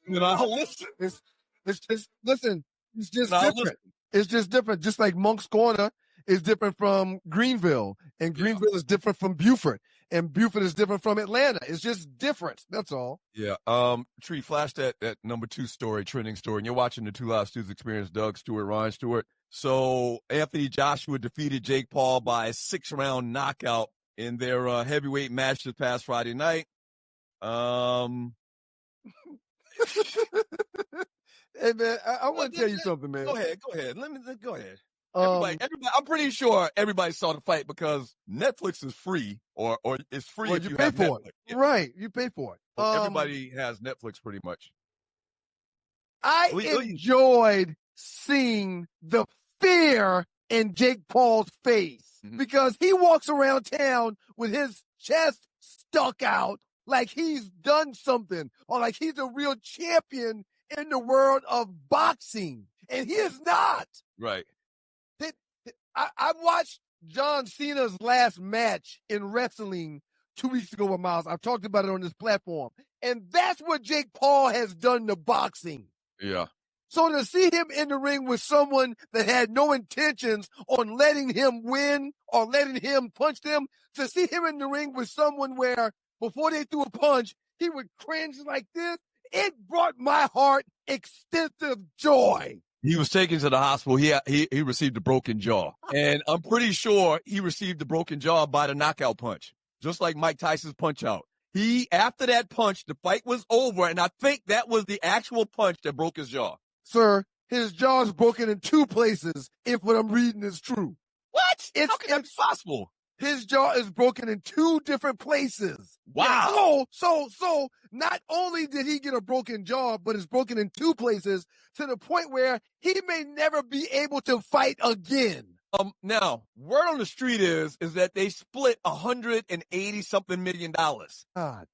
then I'll listen. It's just different. It's just different. Just like Monk's Corner is different from Greenville, and Greenville is different from Beaufort, and Beaufort is different from Atlanta. It's just different. That's all. Yeah. Tree, flash that number 2 story, trending story, and you're watching the Two Live Stews Experience. Doug Stewart, Ryan Stewart. So Anthony Joshua defeated Jake Paul by a 6-round knockout in their heavyweight match this past Friday night. Hey man, I want to tell you something, man. Go ahead. Go ahead. Everybody, I'm pretty sure everybody saw the fight because Netflix is free or it's free well, if you you pay have for Netflix. it. Right. You pay for it. Everybody has Netflix pretty much. I enjoyed seeing the fear in Jake Paul's face because he walks around town with his chest stuck out like he's done something or like he's a real champion in the world of boxing. And he is not. Right. I watched John Cena's last match in wrestling 2 weeks ago with Miles. I've talked about it on this platform. And that's what Jake Paul has done to boxing. Yeah. So to see him in the ring with someone that had no intentions on letting him win or letting him punch them, to see him in the ring with someone where before they threw a punch, he would cringe like this, it brought my heart extensive joy. He was taken to the hospital. He received a broken jaw. And I'm pretty sure he received the broken jaw by the knockout punch, just like Mike Tyson's punch out. After that punch, the fight was over, and I think that was the actual punch that broke his jaw. Sir, his jaw is broken in 2 places, if what I'm reading is true. What? How can that be possible? His jaw is broken in 2 different places. Wow. Yeah, so not only did he get a broken jaw, but it's broken in 2 places to the point where he may never be able to fight again. Now, word on the street is that they split $180-something million. God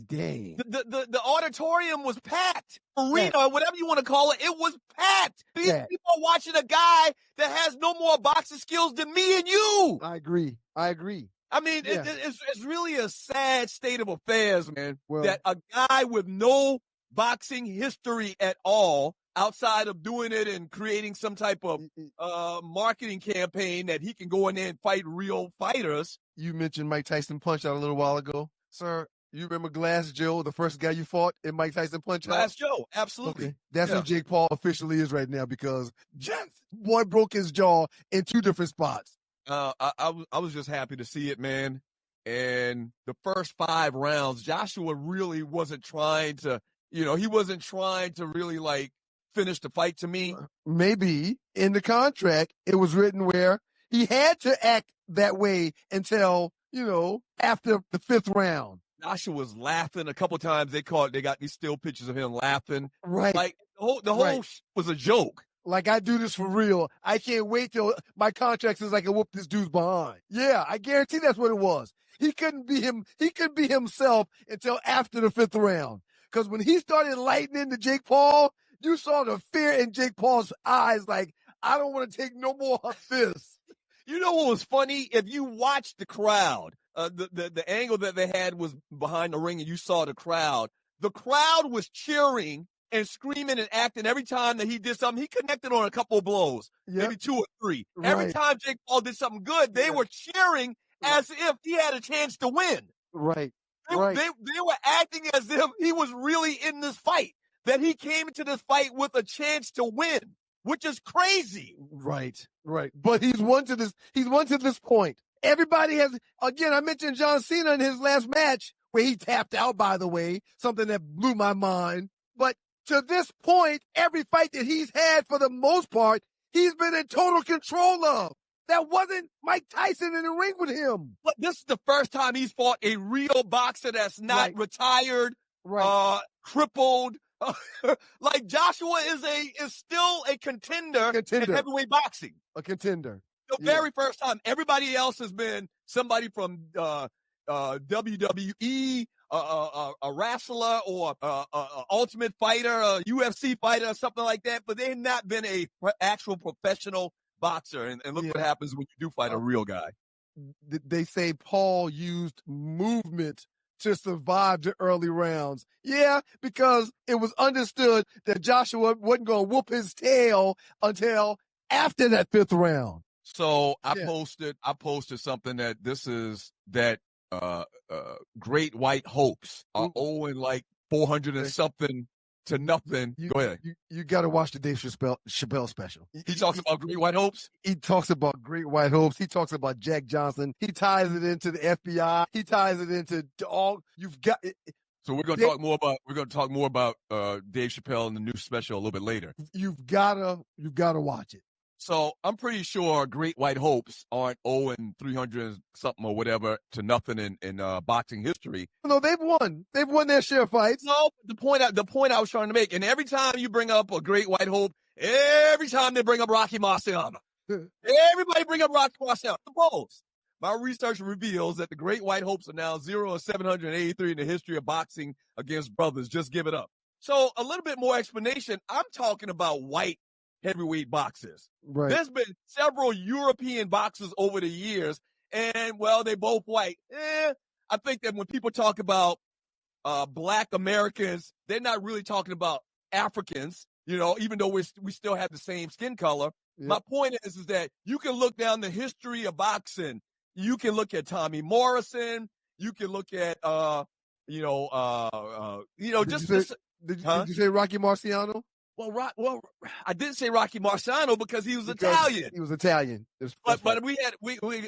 dang. The auditorium was packed. Arena, or whatever you want to call it, it was packed. These people are watching a guy that has no more boxing skills than me and you. I agree. I mean, it's really a sad state of affairs, man, that a guy with no boxing history at all, outside of doing it and creating some type of marketing campaign that he can go in there and fight real fighters. You mentioned Mike Tyson punch out a little while ago. Sir, you remember Glass Joe, the first guy you fought in Mike Tyson punch out? Glass Joe, absolutely. Okay. That's who Jake Paul officially is right now because one broke his jaw in 2 different spots. I was just happy to see it, man. And the first 5 rounds, Joshua really wasn't trying to, he wasn't trying to really like finish the fight to me. Maybe in the contract, it was written where he had to act that way until, after the 5th round. Joshua was laughing a couple times. They got these still pictures of him laughing. Right. Like the whole was a joke. Like, I do this for real. I can't wait till my contract says I can whoop this dude's behind. Yeah, I guarantee that's what it was. He couldn't be him. He couldn't be himself until after the 5th round. Because when he started lighting into Jake Paul, you saw the fear in Jake Paul's eyes. Like, I don't want to take no more of this. You know what was funny? If you watched the crowd, the angle that they had was behind the ring and you saw the crowd was cheering and screaming and acting every time that he did something. He connected on a couple of blows, maybe 2 or 3. Right. Every time Jake Paul did something good, they were cheering as if he had a chance to win. Right. They were acting as if he was really in this fight, that he came into this fight with a chance to win, which is crazy. Right. But he's won to this point. Everybody has, again, I mentioned John Cena in his last match where he tapped out, by the way, something that blew my mind. But to this point, every fight that he's had, for the most part, he's been in total control of. That wasn't Mike Tyson in the ring with him. But this is the first time he's fought a real boxer that's not retired, crippled. Like Joshua is still a contender in heavyweight boxing. A contender. The very first time. Everybody else has been somebody from WWE, a wrestler or a Ultimate Fighter, a UFC fighter, or something like that. But they've not been a actual professional boxer. And look what happens when you do fight a real guy. They say Paul used movement to survive the early rounds. Yeah, because it was understood that Joshua wasn't going to whoop his tail until after that 5th round. So I posted something that Great White Hopes are owing like 400 and something to nothing. Go ahead. You got to watch the Dave Chappelle special. He talks about Great White Hopes. He talks about Great White Hopes. He talks about Jack Johnson. He ties it into the FBI. He ties it into all. You've got. So we're going to talk more about Dave Chappelle in the new special a little bit later. You've got to watch it. So I'm pretty sure Great White Hopes aren't 0-300 something or whatever to nothing in boxing history. No, they've won. They've won their share of fights. No, the point I was trying to make, and every time you bring up a Great White Hope, every time they bring up Rocky Marciano. Everybody bring up Rocky Marciano. Suppose my research reveals that the Great White Hopes are now 0-783 in the history of boxing against brothers. Just give it up. So a little bit more explanation. I'm talking about white heavyweight boxers. Right. There's been several European boxers over the years, and well, they both white. I think that when people talk about Black Americans, they're not really talking about Africans. Even though we still have the same skin color. Yep. My point is that you can look down the history of boxing. You can look at Tommy Morrison. You can look at Did you say Rocky Marciano? Well, I didn't say Rocky Marciano because he was Italian. He was Italian. But we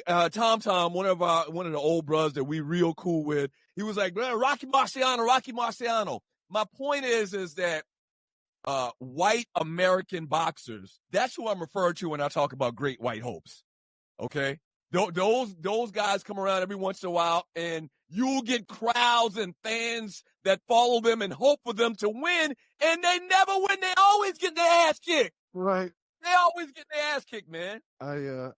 Tom, one of the old brothers that we real cool with. He was like, Rocky Marciano. My point is that white American boxers. That's who I'm referring to when I talk about Great White Hopes. Okay, those guys come around every once in a while, and you'll get crowds and fans that follow them and hope for them to win, and they never win. They always get their ass kicked. Right. They always get their ass kicked, man. I'm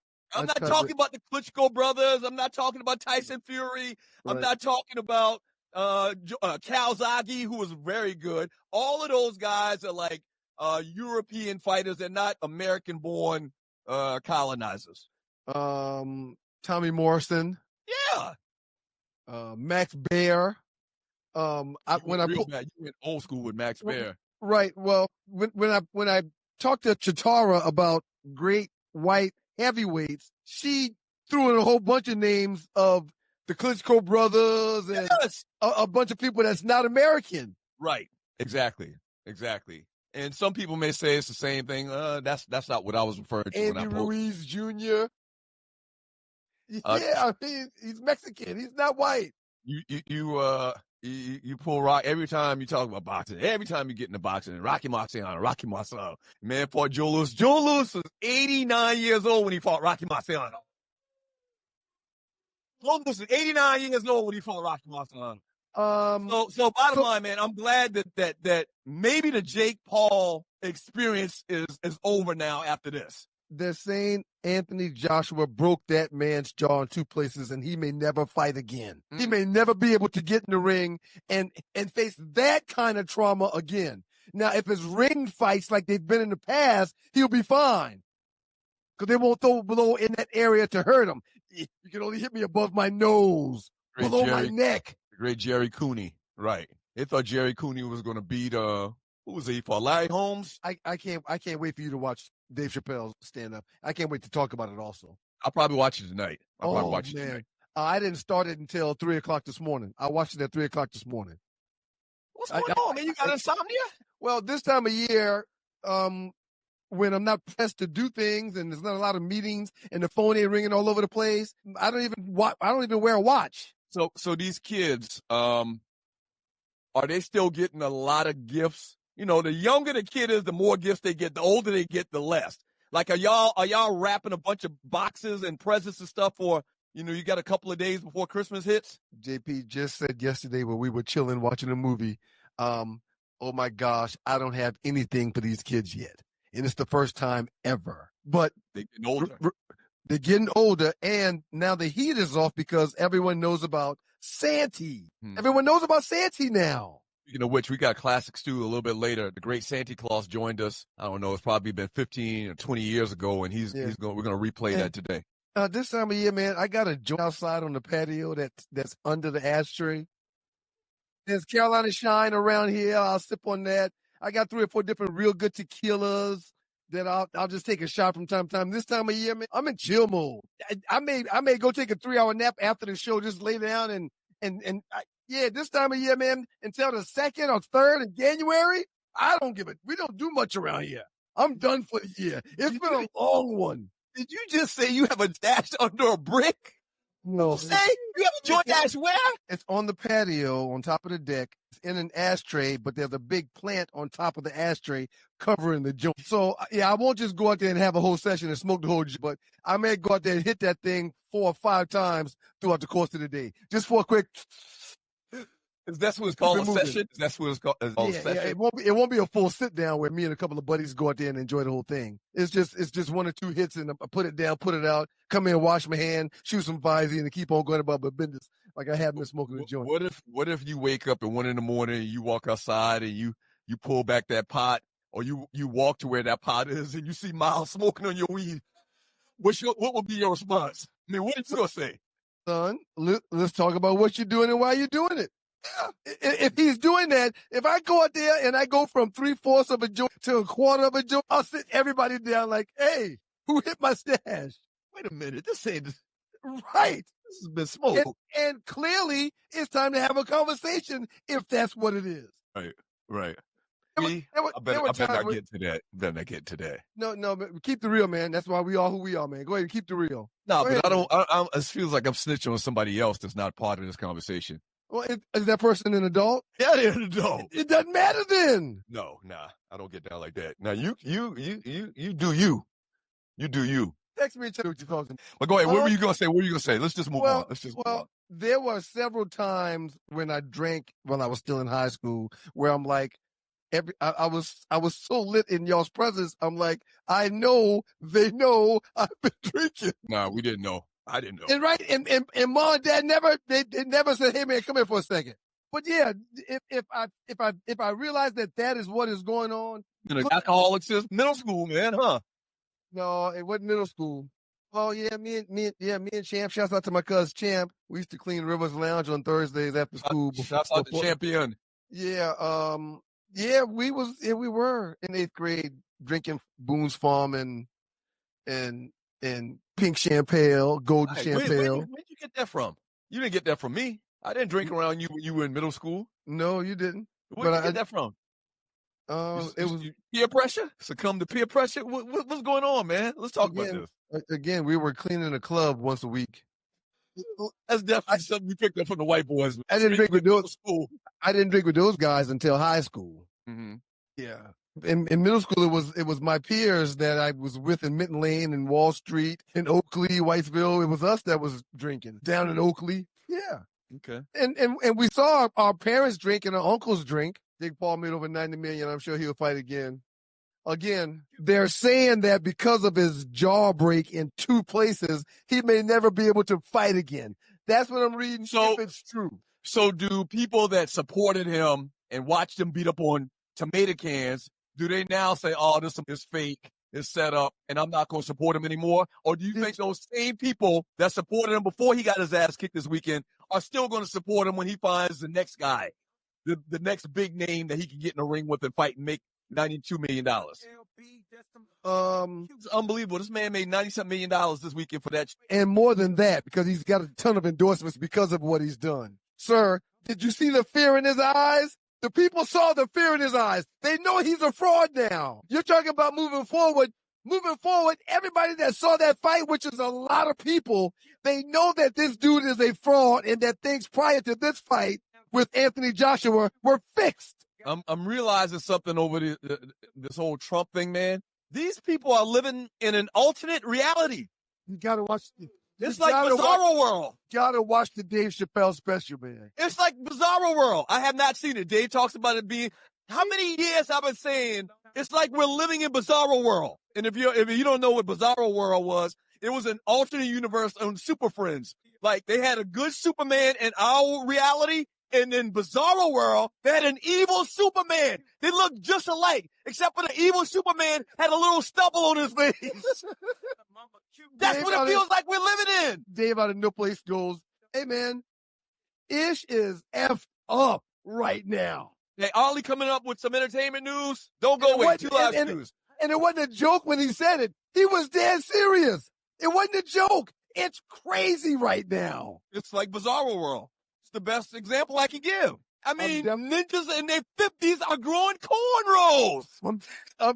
not talking about the Klitschko brothers. I'm not talking about Tyson Fury. Right. I'm not talking about Calzaghe, who was very good. All of those guys are like European fighters. They're not American-born colonizers. Tommy Morrison. Yeah. Max Baer. You went old school with Max Baer. Right. Well, when I talked to Chitara about great white heavyweights, she threw in a whole bunch of names of the Klitschko brothers and a bunch of people that's not American. Right. Exactly. And some people may say it's the same thing. That's not what I was referring to. Andy Ruiz Jr. I mean, he's Mexican. He's not white. You pull Rock every time you talk about boxing. Every time you get into boxing, Rocky Marciano. Man fought Joe Louis. Joe Louis was 89 years old when he fought Rocky Marciano. Joe Louis was 89 years old when he fought Rocky Marciano. So bottom line, man, I'm glad that maybe the Jake Paul experience is over now after this. They're saying Anthony Joshua broke that man's jaw in 2 places, and he may never fight again. Mm-hmm. He may never be able to get in the ring and face that kind of trauma again. Now, if it's ring fights like they've been in the past, he'll be fine. Because they won't throw a blow in that area to hurt him. You can only hit me above my nose, below my neck. The great Jerry Cooney. Right. They thought Jerry Cooney was going to beat, who was he for? Larry Holmes? I can't wait for you to watch Dave Chappelle stand up. I can't wait to talk about it also. I'll probably watch it tonight. I didn't start it until 3 o'clock this morning. I watched it at 3 o'clock this morning. What's going on, man? You got insomnia? Well, this time of year, when I'm not pressed to do things and there's not a lot of meetings and the phone ain't ringing all over the place, I don't even wear a watch. So these kids, are they still getting a lot of gifts? The younger the kid is, the more gifts they get. The older they get, the less. Like, are y'all wrapping a bunch of boxes and presents and stuff for, you got a couple of days before Christmas hits? JP just said yesterday when we were chilling watching a movie, oh my gosh, I don't have anything for these kids yet. And it's the first time ever. But they're getting older. They're getting older, and now the heat is off because everyone knows about Santa. Everyone knows about Santa now. Speaking of which, we got Classic Stew a little bit later. The great Santa Claus joined us. I don't know, it's probably been 15 or 20 years ago, and we're going to replay that today. This time of year, man, I got a joint outside on the patio that's under the ashtray. There's Carolina Shine around here. I'll sip on that. I got 3 or 4 different real good tequilas that I'll just take a shot from time to time. This time of year, man, I'm in chill mode. I may go take a 3-hour nap after the show, just lay down and this time of year, man, until the 2nd or 3rd of January, I don't give it. We don't do much around here. I'm done for the year. It's been a long one. Did you just say you have a dash under a brick? No. Say you have a joint dash where? It's on the patio on top of the deck. in an ashtray, but there's a big plant on top of the ashtray covering the joint. So, yeah, I won't just go out there and have a whole session and smoke the whole joint, but I may go out there and hit that thing 4 or 5 times throughout the course of the day. Just for a quick... That's what it's called, a session? That's what it's called, a session? Yeah, it won't be a full sit down where me and a couple of buddies go out there and enjoy the whole thing. It's just 1 or 2 hits and I put it down, put it out, come in, wash my hand, shoot some Visey, and keep on going about my business like I have been smoking a joint. What if you wake up at 1 a.m. and you walk outside and you pull back that pot, or you walk to where that pot is and you see Miles smoking on your weed? What would be your response? I mean, what are you gonna say? Son, let's talk about what you're doing and why you're doing it. If he's doing that, if I go out there and I go from 3/4 of a joint to 1/4 of a joint, I'll sit everybody down like, hey, who hit my stash? Wait a minute, this ain't right. This has been smoked. And clearly, it's time to have a conversation if that's what it is. Right. I better not get to that. No, but keep the real, man. That's why we are who we are, man. Go ahead and keep the real. No, but I it feels like I'm snitching on somebody else that's not part of this conversation. Well, is that person an adult? Yeah, they're an adult. It doesn't matter then. No, nah, I don't get down like that. Now you do you. You do you. Text me and tell me what you're talking. But go ahead. What were you gonna say? Let's just move on. Move on. There were several times when I drank when I was still in high school where I'm like, I was so lit in y'all's presence. I'm like, I know they know I've been drinking. Nah, we didn't know. I didn't know. And mom and dad never said, hey man, come here for a second. But yeah, if I realize that is what is going on. Alcoholics is middle school, man, huh? No, it wasn't middle school. Oh yeah, me and Champ. Shouts out to my cousin Champ. We used to clean Rivers Lounge on Thursdays after school. Shouts out to Champion. Yeah, we were in 8th grade drinking Boone's Farm and pink champagne, golden champagne. Where'd you get that from? You didn't get that from me. I didn't drink around you when you were in middle school. No, you didn't. Where'd you get that from? It was peer pressure. Succumb to peer pressure. What's going on, man? Let's talk about this. Again, we were cleaning a club once a week. That's definitely something we picked up from the white boys. I didn't drink with those guys until high school. Mm-hmm. Yeah. In middle school, it was my peers that I was with in Mitten Lane and Wall Street, in Oakley, Whitesville. It was us that was drinking down in Oakley. Yeah. Okay. And we saw our parents drink and our uncles drink. Big Paul made over 90 million. I'm sure he'll fight again. Again, they're saying that because of his jaw break in 2 places, he may never be able to fight again. That's what I'm reading. So, if it's true. So do people that supported him and watched him beat up on tomato cans, do they now say, oh, this is fake, it's set up, and I'm not going to support him anymore? Or do you think those same people that supported him before he got his ass kicked this weekend are still going to support him when he finds the next guy, the next big name that he can get in the ring with and fight and make $92 million? It's unbelievable. This man made $97 million this weekend for that. And more than that, because he's got a ton of endorsements because of what he's done. Sir, did you see the fear in his eyes? The people saw the fear in his eyes. They know he's a fraud now. You're talking about moving forward. Moving forward, everybody that saw that fight, which is a lot of people, they know that this dude is a fraud and that things prior to this fight with Anthony Joshua were fixed. I'm realizing something over this whole Trump thing, man. These people are living in an alternate reality. You gotta watch. It's like Bizarro World. Gotta watch the Dave Chappelle special, man. It's like Bizarro World. I have not seen it. Dave talks about it being. How many years I've been saying it's like we're living in Bizarro World. And if you don't know what Bizarro World was, it was an alternate universe on Super Friends. Like they had a good Superman in our reality. And in Bizarro World, they had an evil Superman. They looked just alike, except for the evil Superman had a little stubble on his face. That's what it feels like we're living in. Dave out of No Place goes, hey, man, Ish is effed up right now. Hey, Ollie coming up with some entertainment news. Don't go away. 2 Live News. And it wasn't a joke when he said it. He was dead serious. It wasn't a joke. It's crazy right now. It's like Bizarro World. The best example I can give. I mean, ninjas in their 50s are growing cornrows.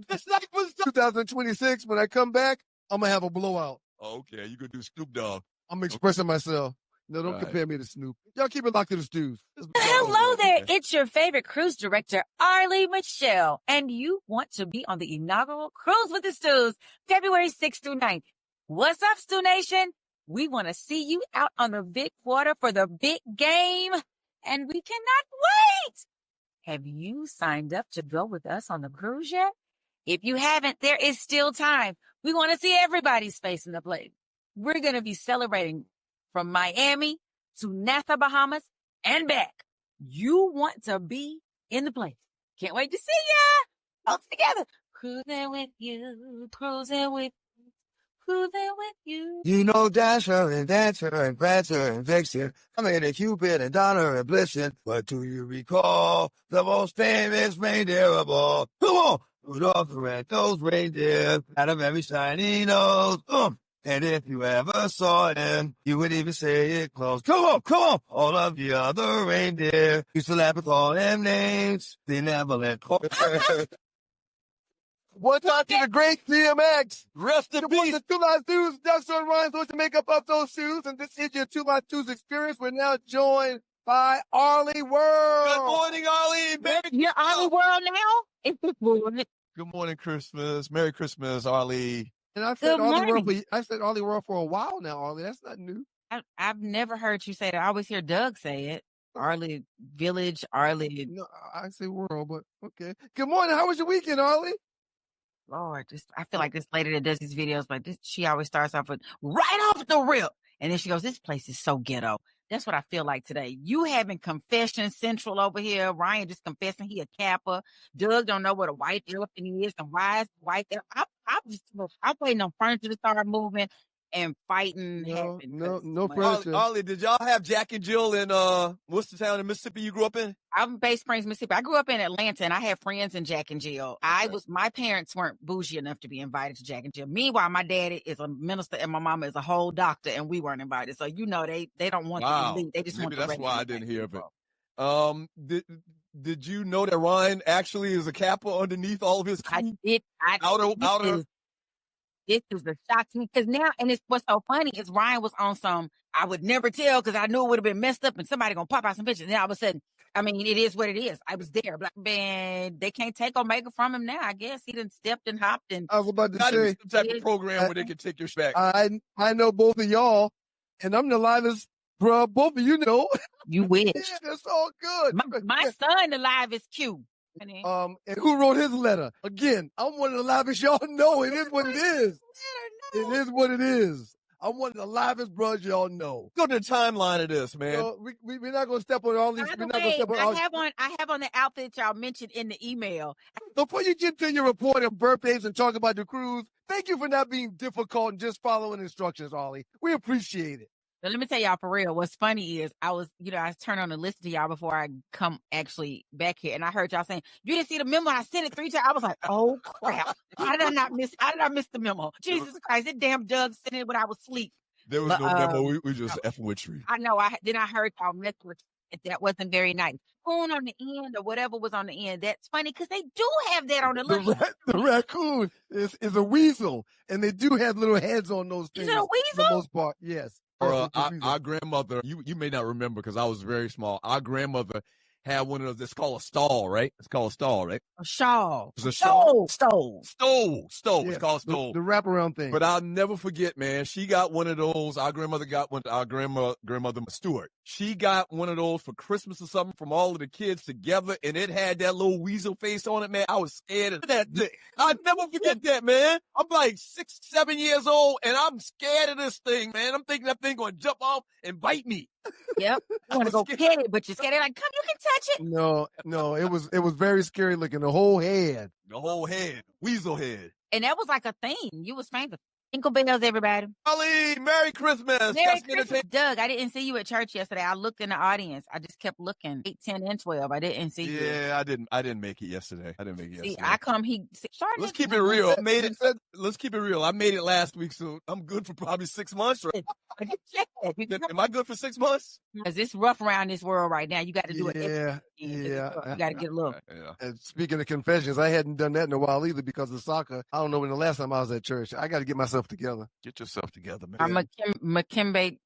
It's like 2026. When I come back, I'm gonna have a blowout. Okay, you gonna do Snoop Dogg. I'm expressing myself. No, don't Right. compare me to Snoop. Y'all keep it locked to the stews. Hello there. It's your favorite cruise director, Arlie Michelle, and you want to be on the inaugural Cruise with the Stews, February 6th through 9th. What's up, Stew Nation? We want to see you out on the big water for the big game, and we cannot wait. Have you signed up to go with us on the cruise yet? If you haven't, there is still time. We want to see everybody's face in the place. We're going to be celebrating from Miami to Nassau, Bahamas, and back. You want to be in the place. Can't wait to see ya. All together. Cruising with you, cruising with you, cruising with you. You know Dasher and Dancer and Prancer and Vixen. I mean a Cupid and Donner and Blitzen. But do you recall the most famous reindeer of all? Come on! Rudolph the red-nosed reindeer had a very shiny nose. And if you ever saw him, you would even say it close. Come on, come on! All of the other reindeer used to laugh and call them names. They never let go. One time to the great DMX. Rest in Good morning, peace. the Two Live Stews. Doug Stewart Ryan's going to make up those shoes. And this is your Two Live Stews experience. We're now joined by Arlie World. Good morning, Arlie. You're Arlie World now? It's this morning. Good morning, Christmas. Merry Christmas, Arlie. And I've said Good Arlie World, morning. I said Arlie World for a while now, Arlie. That's not new. I've never heard you say that. I always hear Doug say it. Arlie Village, Arlie. No, I say world, but okay. Good morning. How was your weekend, Arlie? Lord, I feel like this lady that does these videos, like this, she always starts off with right off the rip. And then she goes, this place is so ghetto. That's what I feel like today. You having confession central over here. Ryan just confessing he a Kappa. Doug don't know what a white elephant is and why is white. I'm waiting on furniture to start moving and fighting. No furniture. Arlie, did y'all have Jack and Jill in what's the town in Mississippi you grew up in? I'm Bay Springs, Mississippi. I grew up in Atlanta and I had friends in Jack and Jill. My parents weren't bougie enough to be invited to Jack and Jill. Meanwhile, my daddy is a minister and my mama is a whole doctor and we weren't invited. So, you know, they don't want the elite. They just Maybe want the that's why I regular didn't hear of people. it. Did you know that Ryan actually is a Kappa underneath all of his I did. This is a shock to me because now, and it's what's so funny is Ryan was on some, I would never tell because I knew it would have been messed up and somebody gonna pop out some pictures. And then all of a sudden, I mean, it is what it is. I was there. Black man, they can't take Omega from him now. I guess he done stepped and hopped and. I was about to Not say, some type of program where they can take your back. I know both of y'all, and I'm the livest, bro. Both of you know. You wish. Yeah, that's all good. My son alive is Q. And who wrote his letter? Again, I'm one of the livest. Y'all know it is what it is. It is what it is. I'm one of the livest brothers y'all know. Go to the timeline of this, man. So we're not going to step on all these. By We're the not going to way, step on I have on the outfit y'all mentioned in the email. Before you get to your report of birthdays and talk about the cruise, thank you for not being difficult and just following instructions, Ollie. We appreciate it. But let me tell y'all for real, what's funny is I turned on to listen to y'all before I come actually back here. And I heard y'all saying, you didn't see the memo. I sent it 3 times. I was like, oh crap. How did I miss the memo? Jesus Christ, that damn Doug sent it when I was asleep. There was no memo. We just effing with you. I know. Then I heard y'all mess with it. That wasn't very nice. Raccoon on the end or whatever was on the end. That's funny because they do have that on the little. The raccoon is a weasel, and they do have little heads on those things. Is it a For the weasel? most part, yes. Our grandmother, you may not remember because I was very small. Our grandmother had one of those. It's called a stall, right? It's called a stall, right? A shawl. It's a shawl. Stole. Stole. Yeah, It's called stole. The wraparound thing. But I'll never forget, man. She got one of those. Our grandmother got one. Our grandmother Stewart. She got one of those for Christmas or something from all of the kids together, and it had that little weasel face on it, man. I was scared of that thing. I'll never forget that, man. I'm like 6, 7 years old, and I'm scared of this thing, man. I'm thinking that thing gonna jump off and bite me. Yep. You want to go pet it, but you're scared. They're like, come, you can touch it. No, it was very scary looking. The whole head. The whole head, weasel head. And that was like a thing. You was famous. Jingle bells, everybody. Ollie, Merry Christmas. Merry Christmas. Doug, I didn't see you at church yesterday. I looked in the audience. I just kept looking. 8, 10, and 12. I didn't see you. Yeah, I didn't make it yesterday. See, I come. Let's keep it real. Let's keep it real. I made it last week, so I'm good for probably 6 months. Right? Am I good for 6 months? Because it's rough around this world right now. You got to do it. Yeah. You got to get a look. Yeah. And speaking of confessions, I hadn't done that in a while either because of soccer. I don't know when the last time I was at church. I got to get myself yourself together. Get yourself together, man. I'm Dikembe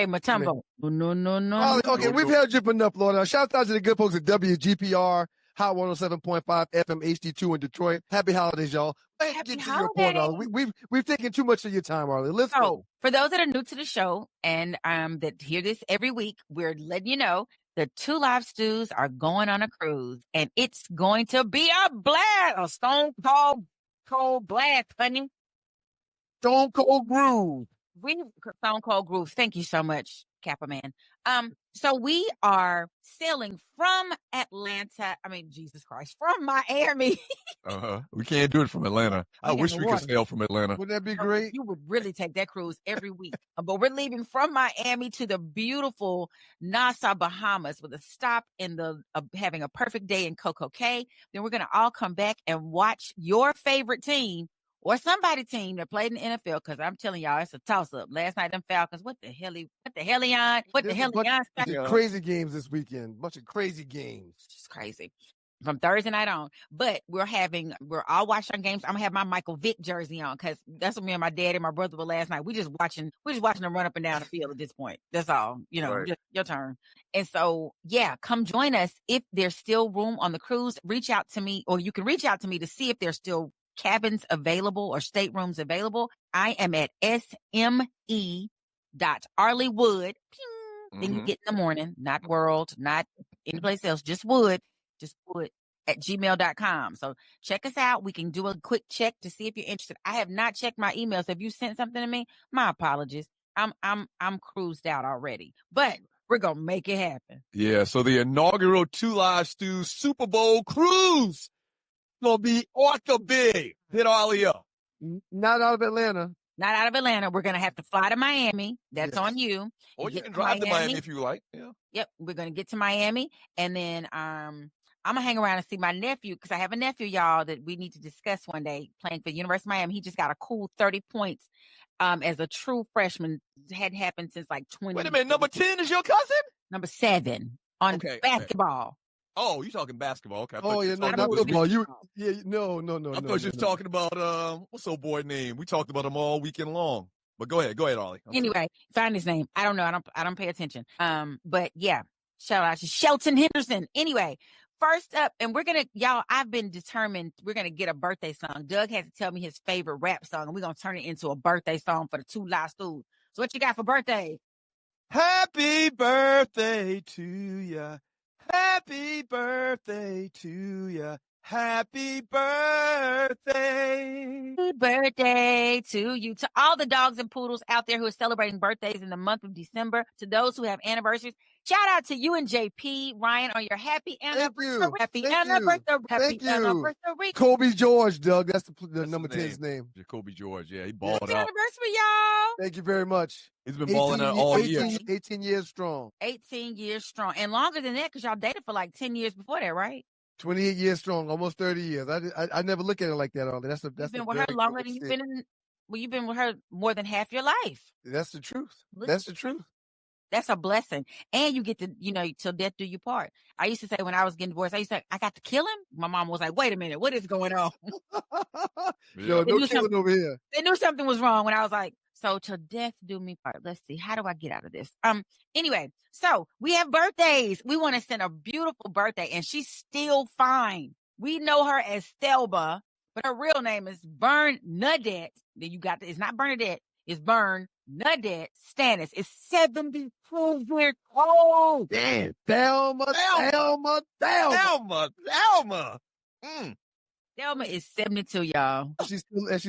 Mutombo. No. Oh, okay, we've held you enough, Lord. Shout out to the good folks at WGPR, Hot 107.5 FM HD2 in Detroit. Happy holidays, y'all. Let's Happy get to your point, Arlie. We've taken too much of your time, Arlie. Let's go. For those that are new to the show and that hear this every week, we're letting you know the Two Live Stews are going on a cruise, and it's going to be a blast, a stone cold blast, honey. Stone Cold Groove. Stone Cold Groove. Thank you so much, Kappa Man. So we are sailing from from Miami. We can't do it from Atlanta. I wish we could sail from Atlanta. Wouldn't that be great? You would really take that cruise every week. But we're leaving from Miami to the beautiful Nassau, Bahamas, with a stop in having a perfect day in Coco Cay. Then we're going to all come back and watch your favorite team or somebody team that played in the NFL, because I'm telling y'all, it's a toss-up. Last night, them Falcons, what the hell, crazy games this weekend. Bunch of crazy games. Just crazy. From Thursday night on. But we're all watching games. I'm going to have my Michael Vick jersey on, because that's what me and my dad and my brother were last night. We're just watching them run up and down the field at this point. That's all. Right. Just your turn. And so, yeah, come join us. If there's still room on the cruise, reach out to me, or you can reach out to me to see if there's still cabins available or staterooms available. I am at sme.arleywood. Then you get in the morning, not World, not anyplace else, just Wood at gmail.com. So check us out. We can do a quick check to see if you're interested. I have not checked my emails. If you sent something to me, my apologies. I'm cruised out already, but we're going to make it happen. Yeah. So the inaugural Two Live Stews Super Bowl cruise gonna be Orca Big. Hit Ollie up. Not out of Atlanta. Not out of Atlanta. We're gonna have to fly to Miami. That's on you. Or you can drive to Miami if you like. Yeah. Yep. We're gonna get to Miami, and then I'm gonna hang around and see my nephew, because I have a nephew, y'all, that we need to discuss one day, playing for University of Miami. He just got a cool 30 points as a true freshman. It hadn't happened since like 20. Wait a minute. Number 10 is your cousin? Number 7 on basketball. Oh, you talking basketball? Okay. Oh yeah, no, not football. No. I thought you was talking about what's old boy name? We talked about him all weekend long. But go ahead, Ollie. Anyway, find his name. I don't know. I don't pay attention. But yeah, shout out to Shelton Henderson. Anyway, first up, and I've been determined we're gonna get a birthday song. Doug had to tell me his favorite rap song, and we're gonna turn it into a birthday song for the Two Live Stews. So what you got for birthday? Happy birthday to ya. Happy birthday to ya. Happy birthday. Happy birthday to you. To all the dogs and poodles out there who are celebrating birthdays in the month of December, to those who have anniversaries, shout out to you and JP, Ryan, on your happy anniversary. Happy anniversary. Kobe George, Doug. That's the number 10's name. Kobe George. Yeah, he balled Happy out. anniversary, y'all. Thank you very much. He's been balling out all year. 18 years strong. 18 years strong. And longer than that, because y'all dated for like 10 years before that, right? 28 years strong, almost 30 years. I never look at it like that, Arlie. You've been with her longer than you've been with her more than half your life. That's the truth. That's the truth. That's a blessing. And you get to, till death do you part. I used to say when I was getting divorced, I used to say, I got to kill him. My mom was like, wait a minute, what is going on? Yo, no killing over here. They knew something was wrong when I was like, so till death do me part. Let's see, how do I get out of this? Anyway, so we have birthdays. We want to send a beautiful birthday, and she's still fine. We know her as Thelma, but her real name is Bernadette. Then you got it's not Bernadette, it's Bernadette Stannis. It's 72 years old. Damn, Thelma. Thelma is 72, y'all. She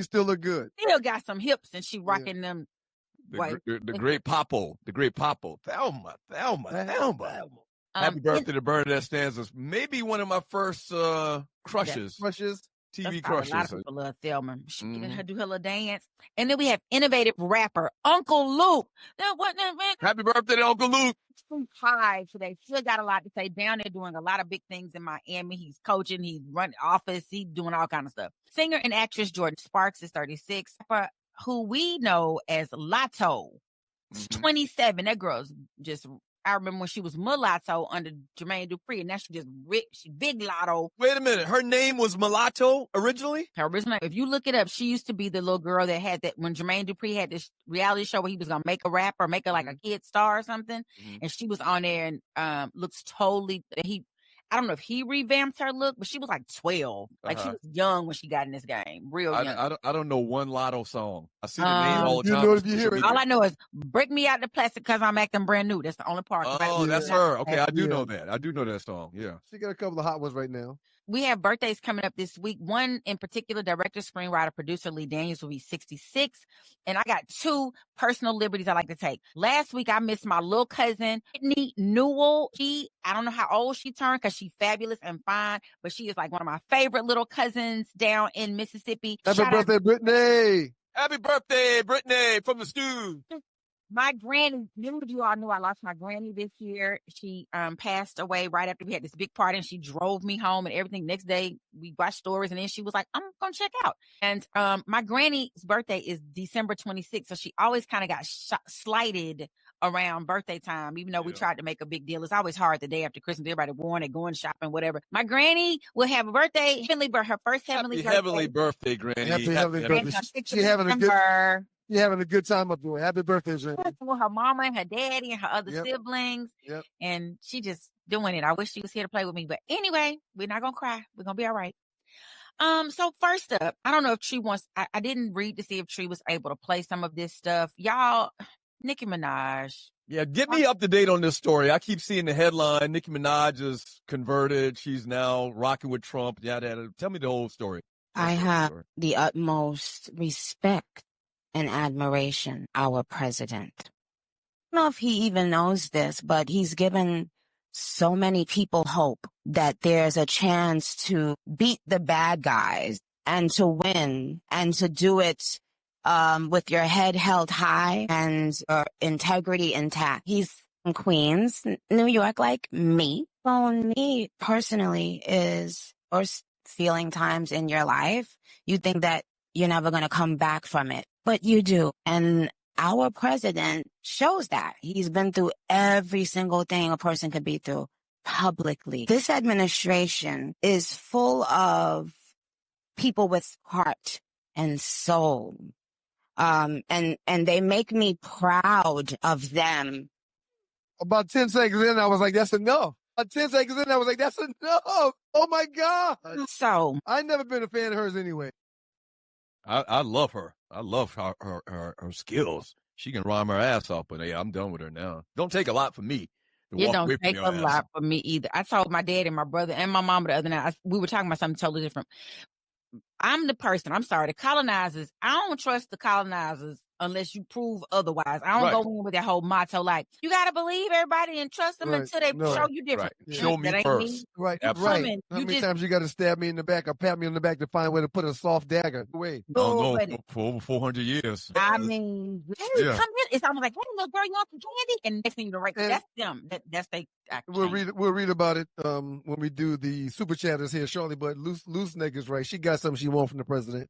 still look good. Still got some hips, and she rocking them. The great Popo. Thelma. Happy birthday to Bernadette Stannis. Maybe one of my first crushes. TV crushes. A lot of people love Thelma. She her do her little dance. And then we have innovative rapper Uncle Luke. Happy birthday to Uncle Luke. Hi today. Still got a lot to say. Down there doing a lot of big things in Miami. He's coaching. He's running office. He's doing all kind of stuff. Singer and actress Jordan Sparks is 36. Who we know as Lotto. 27. That girl's just I remember when she was mulatto under Jermaine Dupri, and now she just rich. She big lotto. Wait a minute. Her name was Mulatto originally? Her original, if you look it up, she used to be the little girl that had that when Jermaine Dupri had this reality show where he was gonna make a rapper, make her like a kid star or something, and she was on there and looks totally. I don't know if he revamped her look, but she was like 12. Like she was young when she got in this game, real young. I don't know one Lotto song. I see the name all the You time. know if you hear it. All I know is break me out the plastic because I'm acting brand new. That's the only part. Oh, that's her. Okay, I do know that. I do know that song. Yeah. She got a couple of hot ones right now. We have birthdays coming up this week. One in particular, director, screenwriter, producer Lee Daniels will be 66. And I got two personal liberties I like to take. Last week, I missed my little cousin, Whitney Newell. I don't know how old she turned because she's fabulous and fine, but she is like one of my favorite little cousins down in Mississippi. Happy birthday, Brittany. Happy birthday, Brittany from the stew. My granny, many of you all knew I lost my granny this year. She passed away right after we had this big party, and she drove me home and everything. Next day, we watched stories, and then she was like, I'm going to check out. And my granny's birthday is December 26th, so she always kind of got slighted around birthday time, even though we tried to make a big deal. It's always hard the day after Christmas. Everybody worn it, going shopping, whatever. My granny will have a birthday, her first heavenly birthday. Heavenly birthday, Granny. Happy heavenly birthday. She having a good. You're having a good time up there. Happy birthday, Jen. With her mama and her daddy and her other siblings. Yep. And she just doing it. I wish she was here to play with me. But anyway, we're not going to cry. We're going to be all right. So first up, I don't know if Tree wants, I didn't read to see if Tree was able to play some of this stuff. Y'all, Nicki Minaj. Yeah, get me up to date on this story. I keep seeing the headline. Nicki Minaj is converted. She's now rocking with Trump. Yeah, tell me the whole story. I have the utmost respect and admiration, our president. I don't know if he even knows this, but he's given so many people hope that there's a chance to beat the bad guys and to win and to do it with your head held high and integrity intact. He's from Queens, New York, like me. For me personally or feeling times in your life, you think that you're never going to come back from it. But you do. And our president shows that. He's been through every single thing a person could be through publicly. This administration is full of people with heart and soul. And they make me proud of them. About 10 seconds in, I was like, that's enough. About 10 seconds in, I was like, that's enough. Oh my God. So I've never been a fan of hers anyway. I love her. I love her skills. She can rhyme her ass off, but yeah, I'm done with her now. Don't take a lot from me. It don't take a lot for me either. I told my dad and my brother and my mama the other night, we were talking about something totally different. I'm the colonizers. I don't trust the colonizers unless you prove otherwise. I don't go in with that whole motto like, you got to believe everybody and trust them until they show you different. Right. Show me first. Right. Absolutely. How many times you got to stab me in the back or pat me in the back to find a way to put a soft dagger away? No, for over 400 years. I mean, come in. It's almost like, hey, little girl, you want some candy? And next thing you know, right, that's them. That's they. We'll read about it when we do the super chatters here shortly. But loose niggas, right? She got something she wants from the president.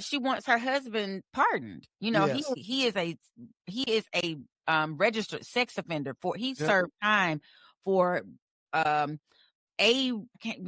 She wants her husband pardoned. You know, yes. he is a registered sex offender. Served time for we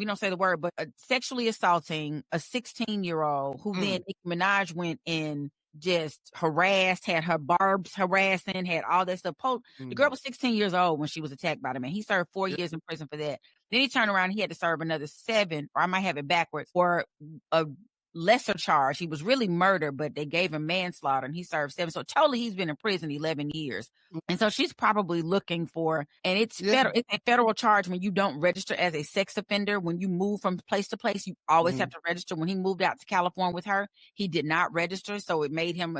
don't say the word, but sexually assaulting a 16-year-old who then Nicki Minaj went and just harassed, had her barbs harassing, had all that stuff. The girl was 16 years old when she was attacked by the man. He served 4 years in prison for that. Then he turned around and he had to serve another 7, or I might have it backwards, for a lesser charge. He was really murder, but they gave him manslaughter and he served 7. So totally he's been in prison 11 years. And so she's probably looking for, and it's a federal charge when you don't register as a sex offender. When you move from place to place, you always have to register. When he moved out to California with her, he did not register. So it made him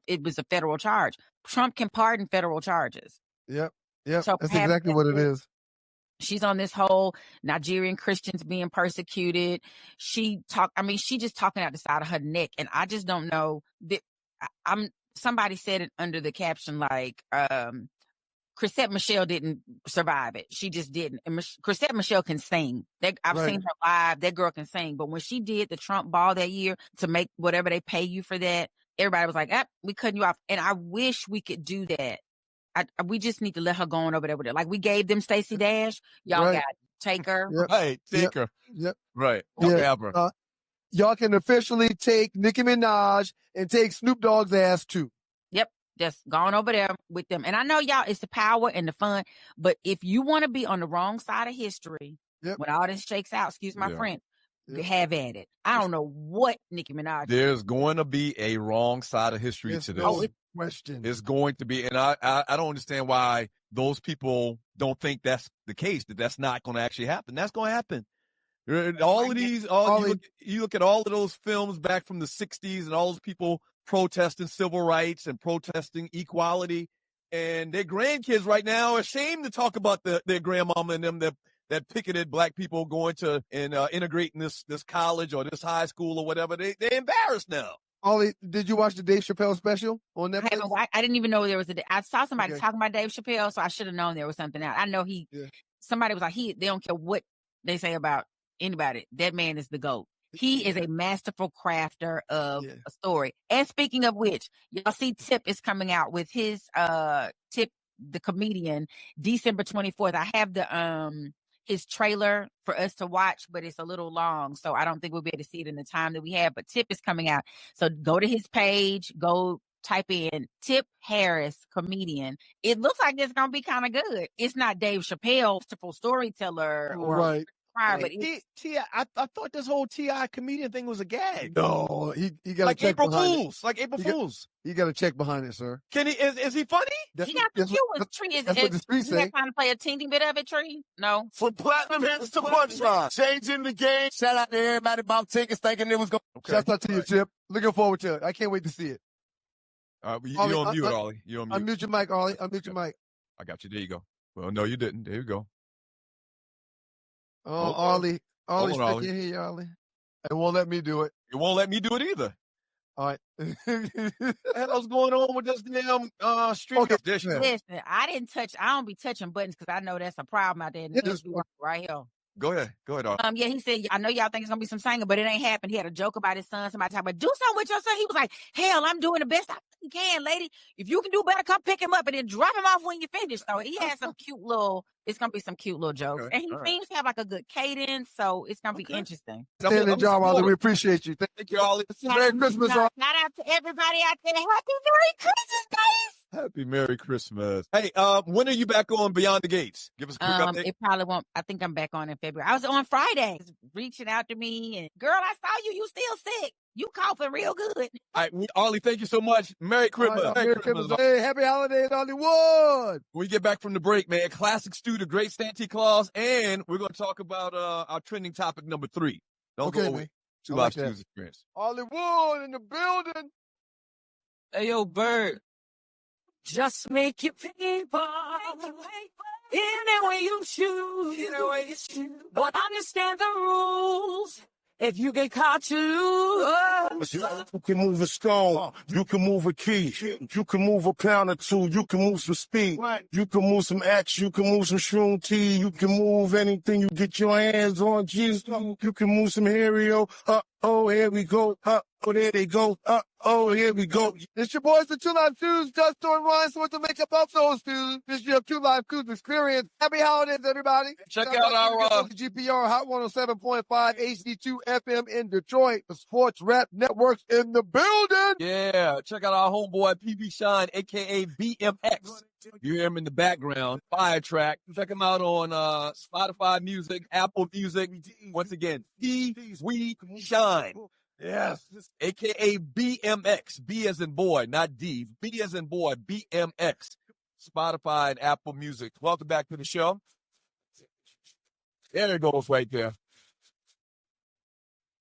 it was a federal charge. Trump can pardon federal charges. Yep. So that's exactly what it is. She's on this whole Nigerian Christians being persecuted. She just talking out the side of her neck. And I just don't know that somebody said it under the caption, like, Chrisette Michele didn't survive it. She just didn't. And Chrisette Michele can sing. I've seen her live. That girl can sing. But when she did the Trump ball that year to make whatever they pay you for that, everybody was like, we cutting you off. And I wish we could do that. we just need to let her go on over there with it. Like we gave them Stacey Dash. Y'all got to take her. Yep. Right, take her. Yep. Right. Yeah. Have her. Y'all can officially take Nicki Minaj and take Snoop Dogg's ass too. Yep. Just going over there with them. And I know y'all, it's the power and the fun, but if you want to be on the wrong side of history, when all this shakes out, excuse my French, have at it. I don't know what Nicki Minaj. There's going to be a wrong side of history to this. No question. It's going to be, and I don't understand why those people don't think that's the case, that that's not going to actually happen. That's going to happen. All of these, you look at all of those films back from the 60s and all those people protesting civil rights and protesting equality, and their grandkids right now are ashamed to talk about their grandmama and them that picketed black people going to and integrating this college or this high school or whatever. They're embarrassed now. Ollie, did you watch the Dave Chappelle special on Netflix? I didn't even know there was I saw somebody talking about Dave Chappelle, so I should have known there was something out. I know somebody was like, they don't care what they say about anybody. That man is the GOAT. He is a masterful crafter of a story. And speaking of which, y'all see Tip is coming out with his Tip, the comedian, December 24th. I have the his trailer for us to watch, but it's a little long, so I don't think we'll be able to see it in the time that we have. But Tip is coming out. So go to his page, go type in Tip Harris, comedian. It looks like it's going to be kind of good. It's not Dave Chappelle, storyteller, or but I thought this whole T.I. comedian thing was a gag. No, he got like a check April behind Fools. Like April Fools. He got a check behind it, sir. Can he? Is he funny? He got the cutest tree. That's what the street say. Trying to play a teeny bit of it, tree? No. From platinum hits to punchline. Changing the game. Shout out to everybody about tickets thinking it was going. Shout out to you, Tip. Looking forward to it. I can't wait to see it. You're on mute, Ollie. You're on mute. Unmute your mic, Ollie. Unmute your mic. I got you. There you go. Well, no, you didn't. There you go. Oh, Ollie. Ollie's stuck in here, Ollie. It won't let me do it. It won't let me do it either. All right. What the hell's going on with this damn stream? Okay. Listen, I don't be touching buttons because I know that's a problem out there in the right here. Go ahead, Ollie. He said, I know y'all think it's gonna be some singing, but it ain't happened. He had a joke about his son. Somebody talking about, do something with your son. He was like, hell, I'm doing the best I can, lady. If you can do better, come pick him up and then drop him off when you finish. So he has some it's gonna be some cute little jokes. Okay. And he seems to have like a good cadence, so it's gonna be interesting. Stand job, Ollie. We appreciate you. Thank you, Ollie. Merry Christmas, Ollie. Shout out to everybody out there. Happy Merry Christmas, guys. Happy Merry Christmas. Hey, when are you back on Beyond the Gates? Give us a quick update. It probably won't. I think I'm back on in February. I was on Friday, reaching out to me, and girl, I saw you. You still sick. You coughing real good. All right, Ollie, thank you so much. Merry Christmas. Right, Merry Christmas. Hey, happy holidays, Hollywood. When we get back from the break, man, classic stew, the great Santa Claus, and we're going to talk about our trending topic number 3. Don't go away. Two Live Stews experience. Hollywood in the building. Hey, yo, Bird. Just make your paper any way you choose. But understand the rules. If you get caught, you lose. You can move a stone. You can move a key. You can move a pound or two. You can move some speed. You can move some X. You can move some shroom tea. You can move anything you get your hands on. Jesus, you can move some Hario. Oh, here we go. Oh, there they go. Oh, here we go. It's your boys, the Two Live Stews, Dustin and Ryan, so what to make up of those stews. This is your Two Live Stews experience. Happy holidays, everybody. Check out our GPR Hot 107.5 HD2 FM in Detroit, the Sports Rap Networks in the building. Yeah, check out our homeboy PB Shine, a.k.a. BMX. You hear him in the background, Fire Track. Check him out on Spotify Music, Apple Music. Once again, We Shine. Yes. A.k.a. BMX. B as in boy, not D. B as in boy, BMX. Spotify and Apple Music. Welcome back to the show. There it goes right there.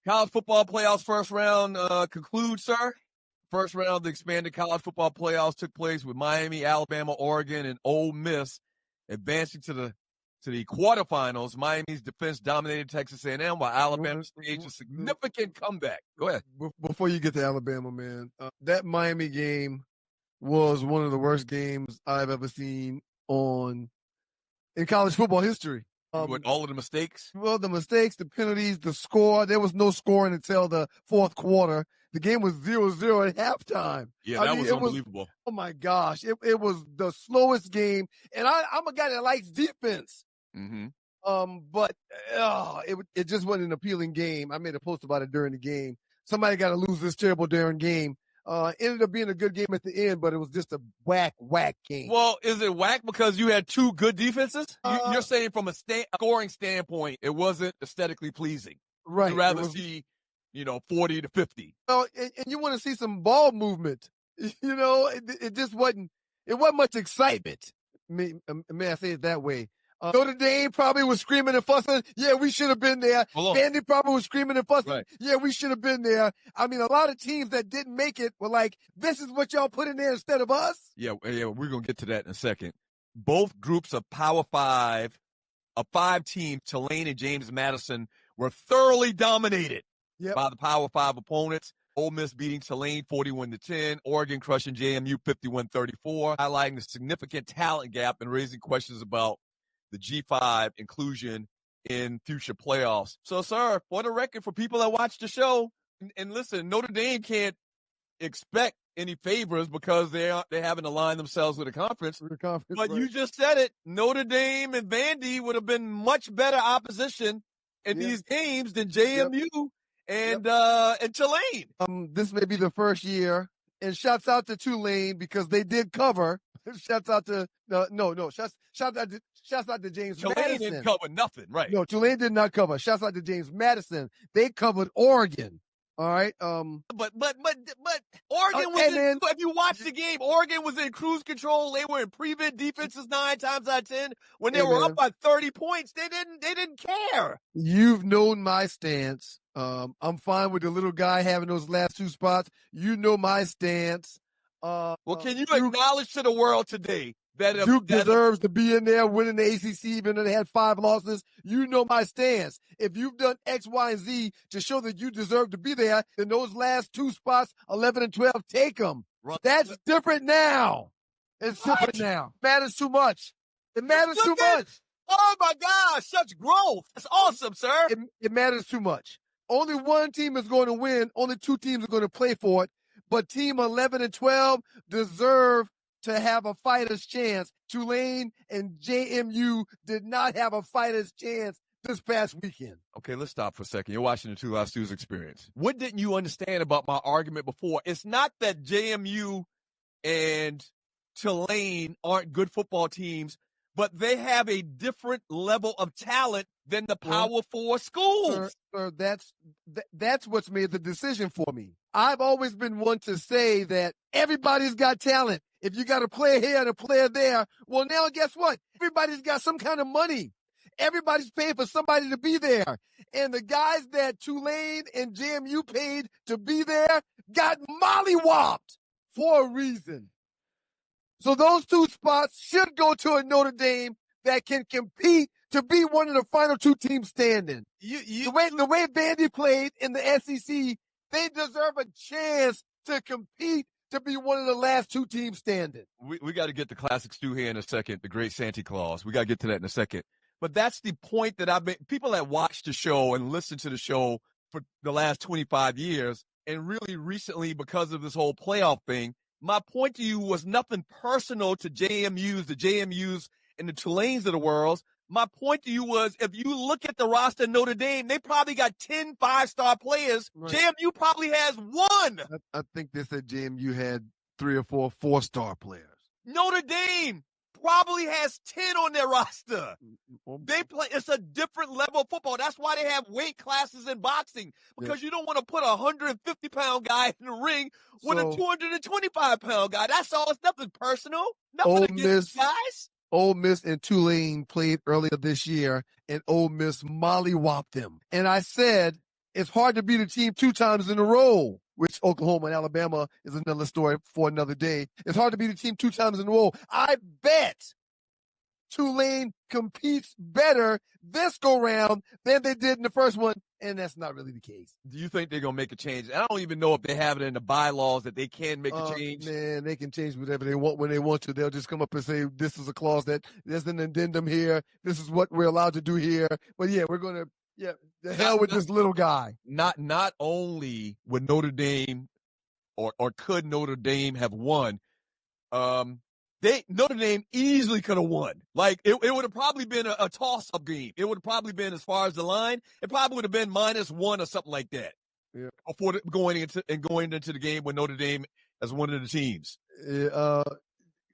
College football playoffs first round conclude, sir. First round of the expanded college football playoffs took place with Miami, Alabama, Oregon, and Ole Miss advancing to the quarterfinals. Miami's defense dominated Texas A&M, while Alabama staged a significant comeback. Go ahead. Before you get to Alabama, man, that Miami game was one of the worst games I've ever seen in college football history. With all of the mistakes? Well, the mistakes, the penalties, the score. There was no scoring until the fourth quarter. The game was 0-0 at halftime. Yeah, that was unbelievable. Oh my gosh. It was the slowest game. And I'm a guy that likes defense. Mm-hmm. But it just wasn't an appealing game. I made a post about it during the game. Somebody got to lose this terrible darn game. Ended up being a good game at the end, but it was just a whack game. Well, is it whack because you had two good defenses? You're saying from a scoring standpoint, it wasn't aesthetically pleasing. Right. You'd rather see, 40 to 50. And you want to see some ball movement. It just wasn't. It wasn't much excitement. May I say it that way? Notre Dame probably was screaming and fussing. Yeah, we should have been there. Vandy probably was screaming and fussing. Right. Yeah, we should have been there. I mean, a lot of teams that didn't make it were like, this is what y'all put in there instead of us. Yeah, we're going to get to that in a second. Both groups of Power Five, a 5-team, Tulane and James Madison, were thoroughly dominated by the Power Five opponents. Ole Miss beating Tulane 41-10, Oregon crushing JMU 51-34, highlighting the significant talent gap and raising questions about the G5 inclusion in future playoffs. So, sir, for the record, for people that watch the show, and listen, Notre Dame can't expect any favors because they haven't aligned themselves with the conference. But you just said it. Notre Dame and Vandy would have been much better opposition in these games than JMU and Tulane. This may be the first year, and shouts out to Tulane because they did cover. Shouts out to shouts out to James Tulane Madison. didn't cover nothing, right? No, Tulane did not cover. Shouts out to James Madison. They covered Oregon. All right. But Oregon was if you watch the game, Oregon was in cruise control. They were in prevent defenses 9 times out of 10. When they were up by 30 points, they didn't care. You've known my stance. I'm fine with the little guy having those last 2 spots. You know my stance. Can you acknowledge to the world today that Duke deserves to be in there winning the ACC, even though they had 5 losses? You know my stance. If you've done X, Y, and Z to show that you deserve to be there, then those last 2 spots, 11 and 12, take them. Right. That's different now. It's different now. It matters too much. It matters too much. Oh my gosh, such growth. That's awesome, sir. It matters too much. Only one team is going to win. Only 2 teams are going to play for it. But team 11 and 12 deserve to have a fighter's chance. Tulane and JMU did not have a fighter's chance this past weekend. Okay, let's stop for a second. You're watching the Two Live Stews experience. What didn't you understand about my argument before? It's not that JMU and Tulane aren't good football teams, but they have a different level of talent than the Power 4 schools. Sir, that's what's made the decision for me. I've always been one to say that everybody's got talent. If you got a player here and a player there, well, now guess what? Everybody's got some kind of money. Everybody's paying for somebody to be there. And the guys that Tulane and JMU paid to be there got mollywopped for a reason. So those 2 spots should go to a Notre Dame that can compete to be one of the final 2 teams standing. The way Vandy played in the SEC, they deserve a chance to compete to be one of the last 2 teams standing. We got to get the classic stew here in a second, the great Santa Claus. We got to get to that in a second. But that's the point that people that watch the show and listen to the show for the last 25 years, and really recently because of this whole playoff thing, my point to you was nothing personal to the JMUs and the Tulanes of the world. My point to you was, if you look at the roster of Notre Dame, they probably got 10 5-star players. Right. JMU probably has 1. I think they said JMU had 3 or 4 4-star players. Notre Dame probably has 10 on their roster. They play. It's a different level of football. That's why they have weight classes in boxing, because you don't want to put a 150-pound guy in the ring with a 225-pound guy. That's all. It's nothing personal. Nothing against guys. Ole Miss and Tulane played earlier this year, and Ole Miss mollywopped them. And I said, it's hard to beat a team 2 times in a row, which Oklahoma and Alabama is another story for another day. It's hard to beat a team 2 times in a row. I bet Tulane competes better this go-round than they did in the first one, and that's not really the case. Do you think they're going to make a change? I don't even know if they have it in the bylaws that they can make a change. Man, they can change whatever they want when they want to. They'll just come up and say, this is a clause that there's an addendum here. This is what we're allowed to do here. But, yeah, we're going to Yeah, the hell with this little guy. Not only would Notre Dame or could Notre Dame have won, Notre Dame easily could have won. Like it would have probably been a toss-up game. It would have probably been, as far as the line, it probably would have been -1 or something like that. Yeah. Before going into the game with Notre Dame as one of the teams.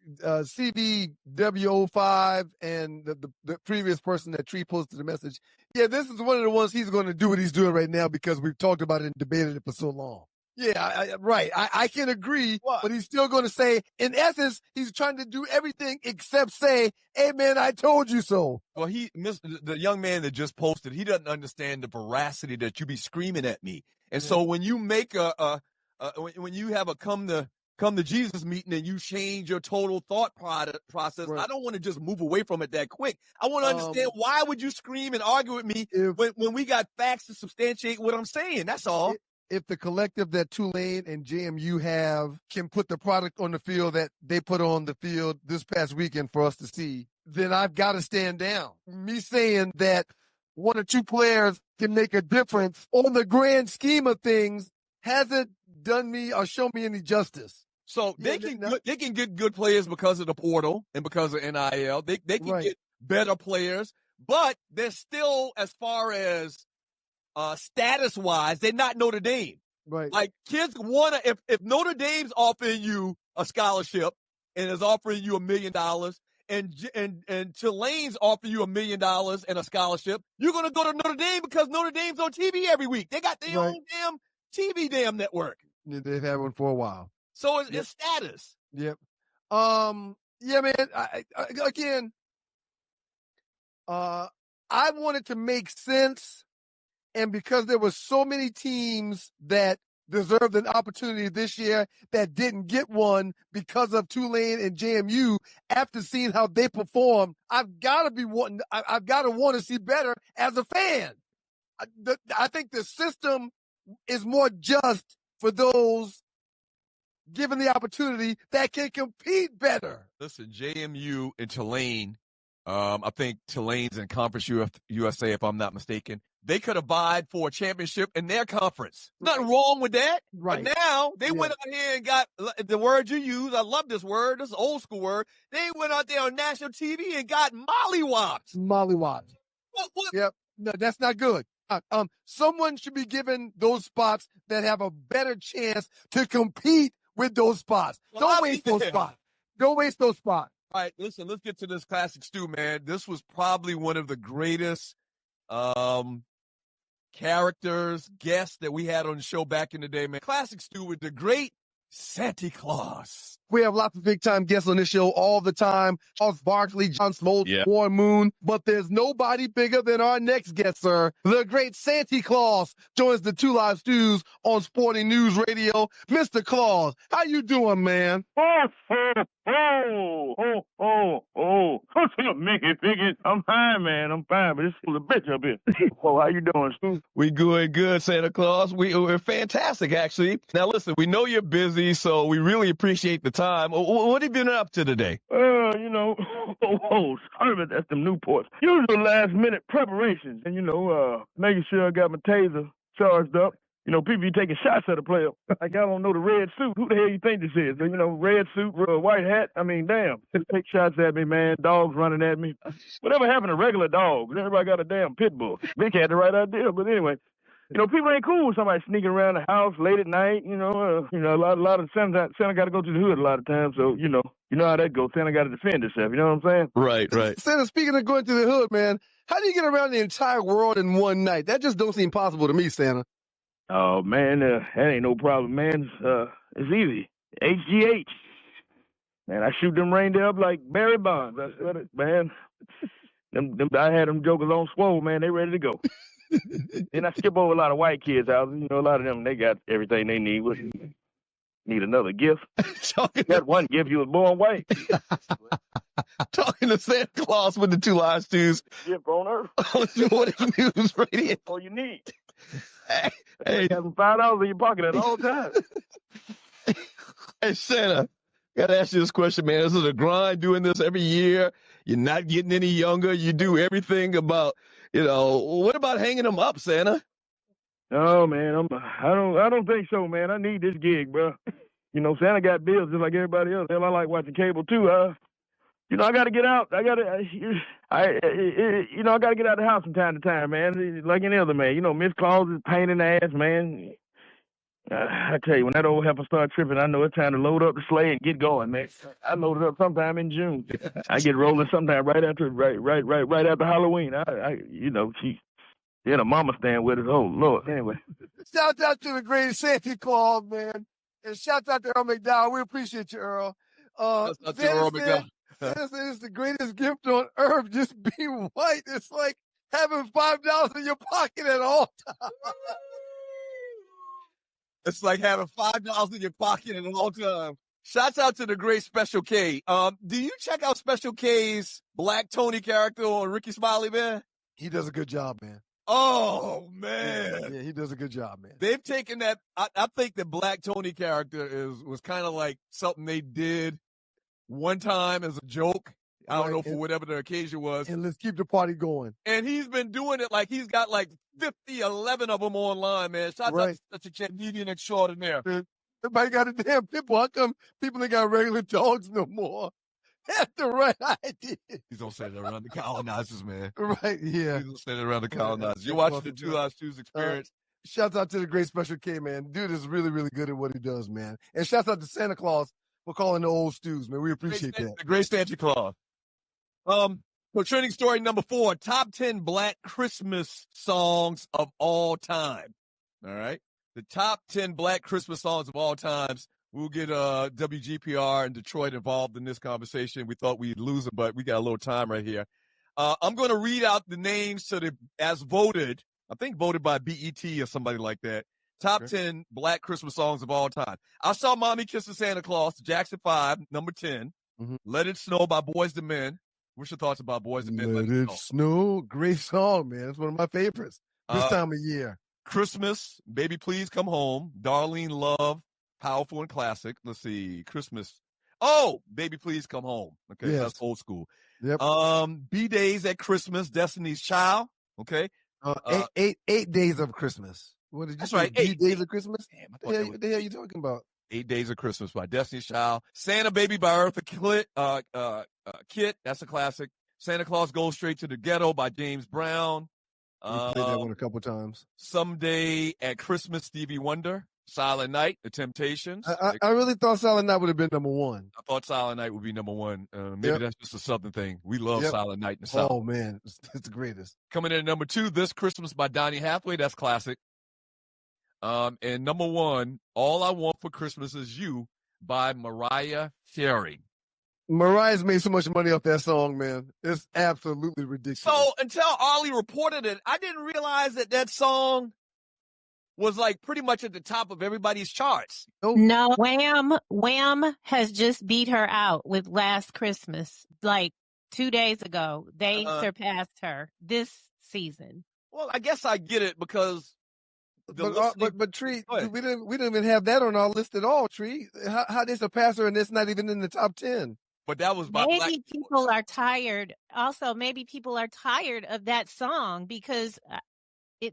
CVW05 and the previous person that Tree posted the message. Yeah, this is one of the ones he's going to do what he's doing right now because we've talked about it and debated it for so long. Yeah, right. I can agree, but he's still going to say, in essence, he's trying to do everything except say, hey, man, I told you so. Well, the young man that just posted, he doesn't understand the veracity that you be screaming at me. And so when you make when you have a come to Jesus meeting and you change your total thought process, I don't want to just move away from it that quick. I want to understand, why would you scream and argue with me when we got facts to substantiate what I'm saying? That's all. If the collective that Tulane and JMU have can put the product on the field that they put on the field this past weekend for us to see, then I've got to stand down. Me saying that one or two players can make a difference on the grand scheme of things hasn't done me or shown me any justice. So they can get good players because of the portal and because of NIL. They can get better players, but they're still, as far as status-wise, they're not Notre Dame. Right. Like, kids want to, if Notre Dame's offering you a scholarship and is offering you $1 million, and Tulane's offering you $1 million and a scholarship, you're going to go to Notre Dame because Notre Dame's on TV every week. They got their own damn TV network. Yeah, they've had one for a while. So it's status. Yep. Yeah, man. I wanted to make sense. And because there were so many teams that deserved an opportunity this year that didn't get one because of Tulane and JMU, after seeing how they perform, I've got to want to see better as a fan. I think the system is more just for those given the opportunity that can compete better. Listen, JMU and Tulane, I think Tulane's in Conference USA, if I'm not mistaken. They could have vied for a championship in their conference. Nothing wrong with that. Right. But now they went out here and got the word you use. I love this word. This is old school word. They went out there on national TV and got mollywopped. Mollywopped. What? Yep. No, that's not good. Someone should be given those spots that have a better chance to compete with those spots. Don't waste those spots. Don't waste those spots. All right, listen, let's get to this classic stew, man. This was probably one of the greatest characters, guests that we had on the show back in the day, man. Classic stew with the great Santa Claus. We have lots of big-time guests on this show all the time. Charles Barkley, John Smoltz, Warren Moon. But there's nobody bigger than our next guest, sir. The great Santa Claus joins the Two Live Stews on Sporting News Radio. Mr. Claus, how you doing, man? Mickey, Piggy, I'm fine, man. I'm fine, but it's full of bitch up here. Well, how you doing, Stu? We good, Santa Claus. We're fantastic, actually. Now, listen, we know you're busy, so we really appreciate the time. What have you been up to today? Sorry about that, them Newports. Usually last-minute preparations and, making sure I got my taser charged up. People be taking shots at a player. Like, I don't know the red suit. Who the hell you think this is? Red suit, white hat. I mean, damn. Take shots at me, man. Dogs running at me. Whatever happened to regular dogs? Everybody got a damn pit bull. Vic had the right idea, but anyway. People ain't cool with somebody sneaking around the house late at night. A lot of Santa got to go to the hood a lot of times. So, you know how that goes. Santa got to defend himself. You know what I'm saying? Right. Santa, speaking of going to the hood, man, how do you get around the entire world in one night? That just don't seem possible to me, Santa. Oh, man, that ain't no problem, man. It's easy. HGH. Man, I shoot them reindeer up like Barry Bonds. That's what it, man. I had them jokers on swole, man. They ready to go. Then I skip over a lot of white kids' houses. A lot of them, they got everything they need. Need another gift. That one gift, you was born white. Talking to Santa Claus with the Two Live Stews. Gift on Earth. On Sporting News Radio. All you need. Hey. You have some $5 in your pocket at all times. Hey, Santa, gotta ask you this question, man. Is it a grind doing this every year? You're not getting any younger. You do everything about What about hanging them up, Santa? Oh man, I don't think so, man. I need this gig, bro. Santa got bills just like everybody else. Hell, I like watching cable too. I got to get out. I got to get out of the house from time to time, man. Like any other man. Miss Claus is a pain in the ass, man. I tell you, when that old heifer start tripping, I know it's time to load up the sleigh and get going, man. I load it up sometime in June. I get rolling sometime right after Halloween. She had a mama stand with us. Oh Lord. Anyway. Shout out to the great Santa Claus, man. And shout out to Earl McDowell. We appreciate you, Earl. Santa said, this is the greatest gift on earth. Just being white. It's like having $5 in your pocket at all times. It's like having $5 in your pocket at all times. Shouts out to the great Special K. Do you check out Special K's Black Tony character on Ricky Smiley, man? He does a good job, man. Oh, man. Yeah, he does a good job, man. They've taken that. I think the Black Tony character was kind of like something they did one time as a joke. I don't know, for whatever the occasion was. And let's keep the party going. And he's been doing it like he's got like 11 of them online, man. Shout out to such a comedian extraordinaire. Everybody got a damn pitbull. How come people ain't got regular dogs no more? That's the right idea. He's going to say that around the colonizers, man. Right, yeah. He's going to say that around the colonizers. You're watching the Two Live Stews experience. Shouts out to the great Special K, man. Dude is really, really good at what he does, man. And shouts out to Santa Claus for calling the old stews, man. We appreciate that. The great Santa Claus. So trending story number 4, top 10 Black Christmas songs of all time. All right. The top 10 Black Christmas songs of all times. We'll get WGPR and Detroit involved in this conversation. We thought we'd lose them, but we got a little time right here. I'm going to read out the names as voted. I think voted by BET or somebody like that. Top 10 Black Christmas songs of all time. I Saw Mommy Kiss the Santa Claus, Jackson 5, number 10. Mm-hmm. Let It Snow by Boyz II Men. What's your thoughts about Boyz II Men? Let It Snow. Great song, man. It's one of my favorites this time of year. Christmas, Baby Please Come Home, Darlene Love, powerful and classic. Let's see, Christmas. Oh, Baby Please Come Home. Okay, yes. That's old school. Yep. B-Days at Christmas, Destiny's Child. Okay. 8 days of Christmas. What did you say? Right. 8 days of Christmas? Damn, what the hell are you talking about? 8 Days of Christmas by Destiny's Child. Santa Baby by Eartha Kitt. That's a classic. Santa Claus Goes Straight to the Ghetto by James Brown. We played that one a couple times. Someday at Christmas, Stevie Wonder. Silent Night, The Temptations. I really thought Silent Night would have been number 1. I thought Silent Night would be number 1. Maybe that's just a Southern thing. We love Silent Night in the South. Oh, man. It's the greatest. Coming in at number 2, This Christmas by Donny Hathaway. That's classic. And number 1, All I Want for Christmas Is You by Mariah Carey. Mariah's made so much money off that song, man. It's absolutely ridiculous. So until Ollie reported it, I didn't realize that song was like pretty much at the top of everybody's charts. No, Wham has just beat her out with Last Christmas. Like 2 days ago, they surpassed her this season. Well, I guess I get it because. But Tree, we didn't even have that on our list at all. Tree, how they surpass her and it's not even in the top 10. But that was by maybe people are tired. Also, maybe people are tired of that song because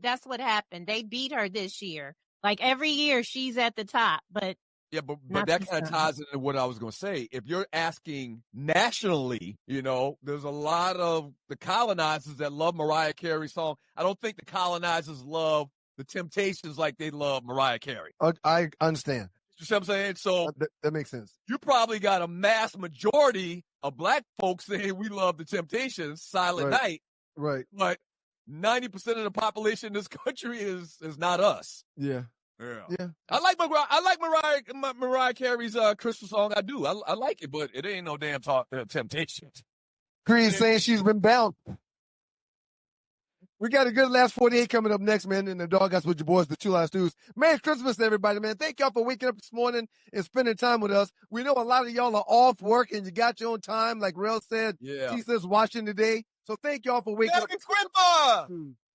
that's what happened. They beat her this year. Like every year, she's at the top, but that kind of ties into what I was going to say. If you're asking nationally, there's a lot of the colonizers that love Mariah Carey's song. I don't think the colonizers love the Temptations like they love Mariah Carey. I understand. You see what I'm saying? So that makes sense. You probably got a mass majority of Black folks saying we love the Temptations, Silent Night. Right. But 90% of the population in this country is not us. Yeah. Yeah. I like Mariah Carey's Christmas song. I do. I like it, but it ain't no damn Temptations. Creed saying she's been bound. We got a good last 48 coming up next, man, in the Doghouse with your boys, the Two Live Stews. Merry Christmas, everybody, man. Thank y'all for waking up this morning and spending time with us. We know a lot of y'all are off work and you got your own time, like Rel said. Yeah. She says watching today. So thank y'all for waking up. Merry Christmas!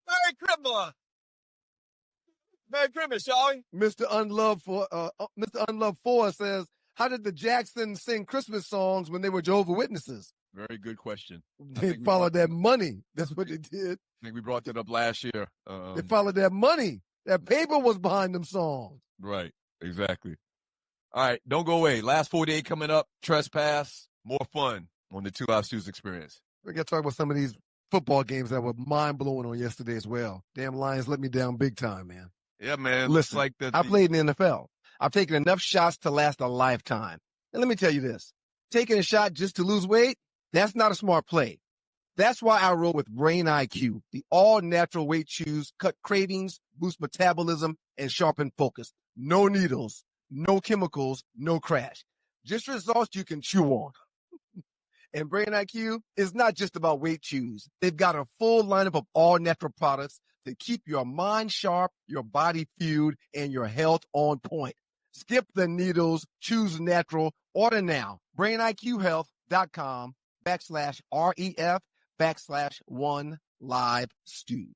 Merry Christmas! Merry Christmas, y'all. Mr. Unloved 4 says, how did the Jacksons sing Christmas songs when they were Jehovah's Witnesses? Very good question. They followed that money. That's what they did. I think we brought that up last year. They followed that money. That paper was behind them songs. Right. Exactly. All right. Don't go away. Last 48 coming up. Trespass. More fun on the 2 Live Stews experience. We got to talk about some of these football games that were mind-blowing on yesterday as well. Damn Lions let me down big time, man. Yeah, man. Listen, Like I played in the NFL. I've taken enough shots to last a lifetime. And let me tell you this. Taking a shot just to lose weight, that's not a smart play. That's why I roll with Brain IQ, the all-natural weight chews, cut cravings, boost metabolism, and sharpen focus. No needles, no chemicals, no crash. Just results you can chew on. And Brain IQ is not just about weight chews. They've got a full lineup of all-natural products to keep your mind sharp, your body fueled, and your health on point. Skip the needles, choose natural. Order now. BrainIQHealth.com/REF/1LiveStew.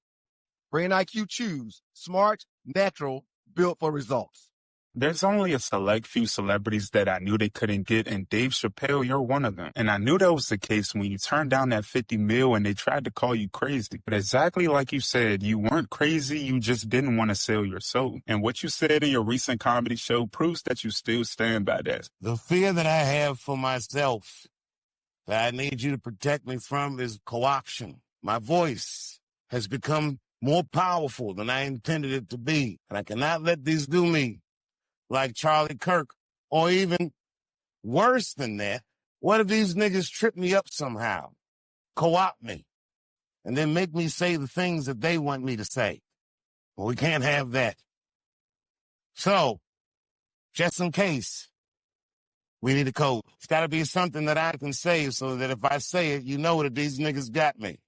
Brain IQ Chews. Smart, natural, built for results. There's only a select few celebrities that I knew they couldn't get, and Dave Chappelle, you're one of them. And I knew that was the case when you turned down that $50 million and they tried to call you crazy. But exactly like you said, you weren't crazy, you just didn't want to sell your soul. And what you said in your recent comedy show proves that you still stand by that. The fear that I have for myself that I need you to protect me from is co-option. My voice has become more powerful than I intended it to be, and I cannot let these do me like Charlie Kirk, or even worse than that. What if these niggas trip me up somehow, co-opt me, and then make me say the things that they want me to say? Well, we can't have that. So, just in case, we need a code. It's got to be something that I can say so that if I say it, you know that these niggas got me.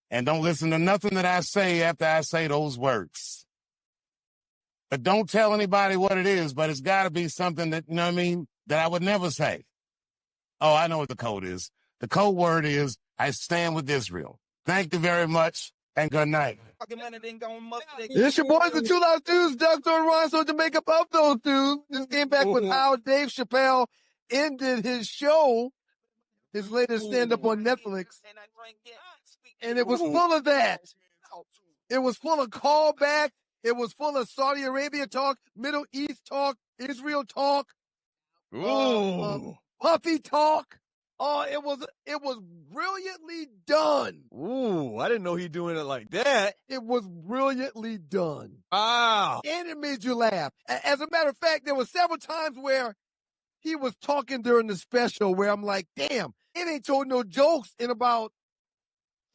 And don't listen to nothing that I say after I say those words. But don't tell anybody what it is, but it's got to be something that, you know what I mean, that I would never say. Oh, I know what the code is. The code word is, I stand with Israel. Thank you very much, and good night. It's your boys, the 2 Live Stews, Doug and Ron. So to make up of those dudes, just came back with how Dave Chappelle ended his show, his latest stand-up on Netflix. And it was full of that. It was full of callback. It was full of Saudi Arabia talk, Middle East talk, Israel talk, puppy talk. Oh, it was brilliantly done. Ooh, I didn't know he doing it like that. It was brilliantly done. Wow. And it made you laugh. As a matter of fact, there were several times where he was talking during the special where I'm like, damn, it ain't told no jokes in about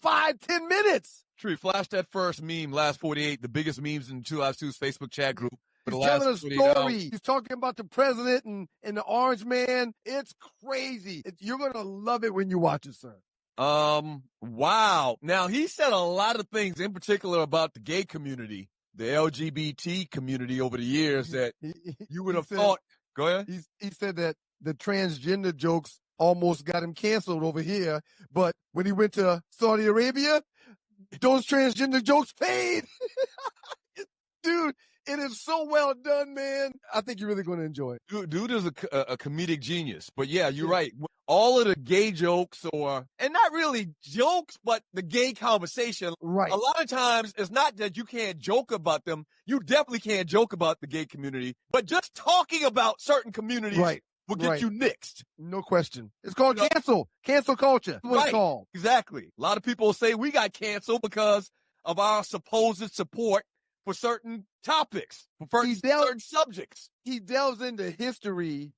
5-10 minutes. Tree, flash that first meme, last 48, the biggest memes in the 2 Live Stews Facebook chat group. For the He's last telling a 48 story. hours. He's talking about the president and the orange man. It's crazy. You're going to love it when you watch it, sir. Wow. Now, he said a lot of things, in particular about the gay community, the LGBT community over the years that you would have thought. Go ahead. He said that the transgender jokes almost got him canceled over here, but when he went to Saudi Arabia, those transgender jokes paid. Dude, it is so well done, man. I think you're really going to enjoy it. Dude is a comedic genius. But yeah, you're right. All of the gay jokes and not really jokes, but the gay conversation. Right. A lot of times it's not that you can't joke about them. You definitely can't joke about the gay community, but just talking about certain communities will get you nixed. No question. It's called cancel culture. That's what it's called. Exactly. A lot of people say we got canceled because of our supposed support for certain topics, for certain subjects. He delves into history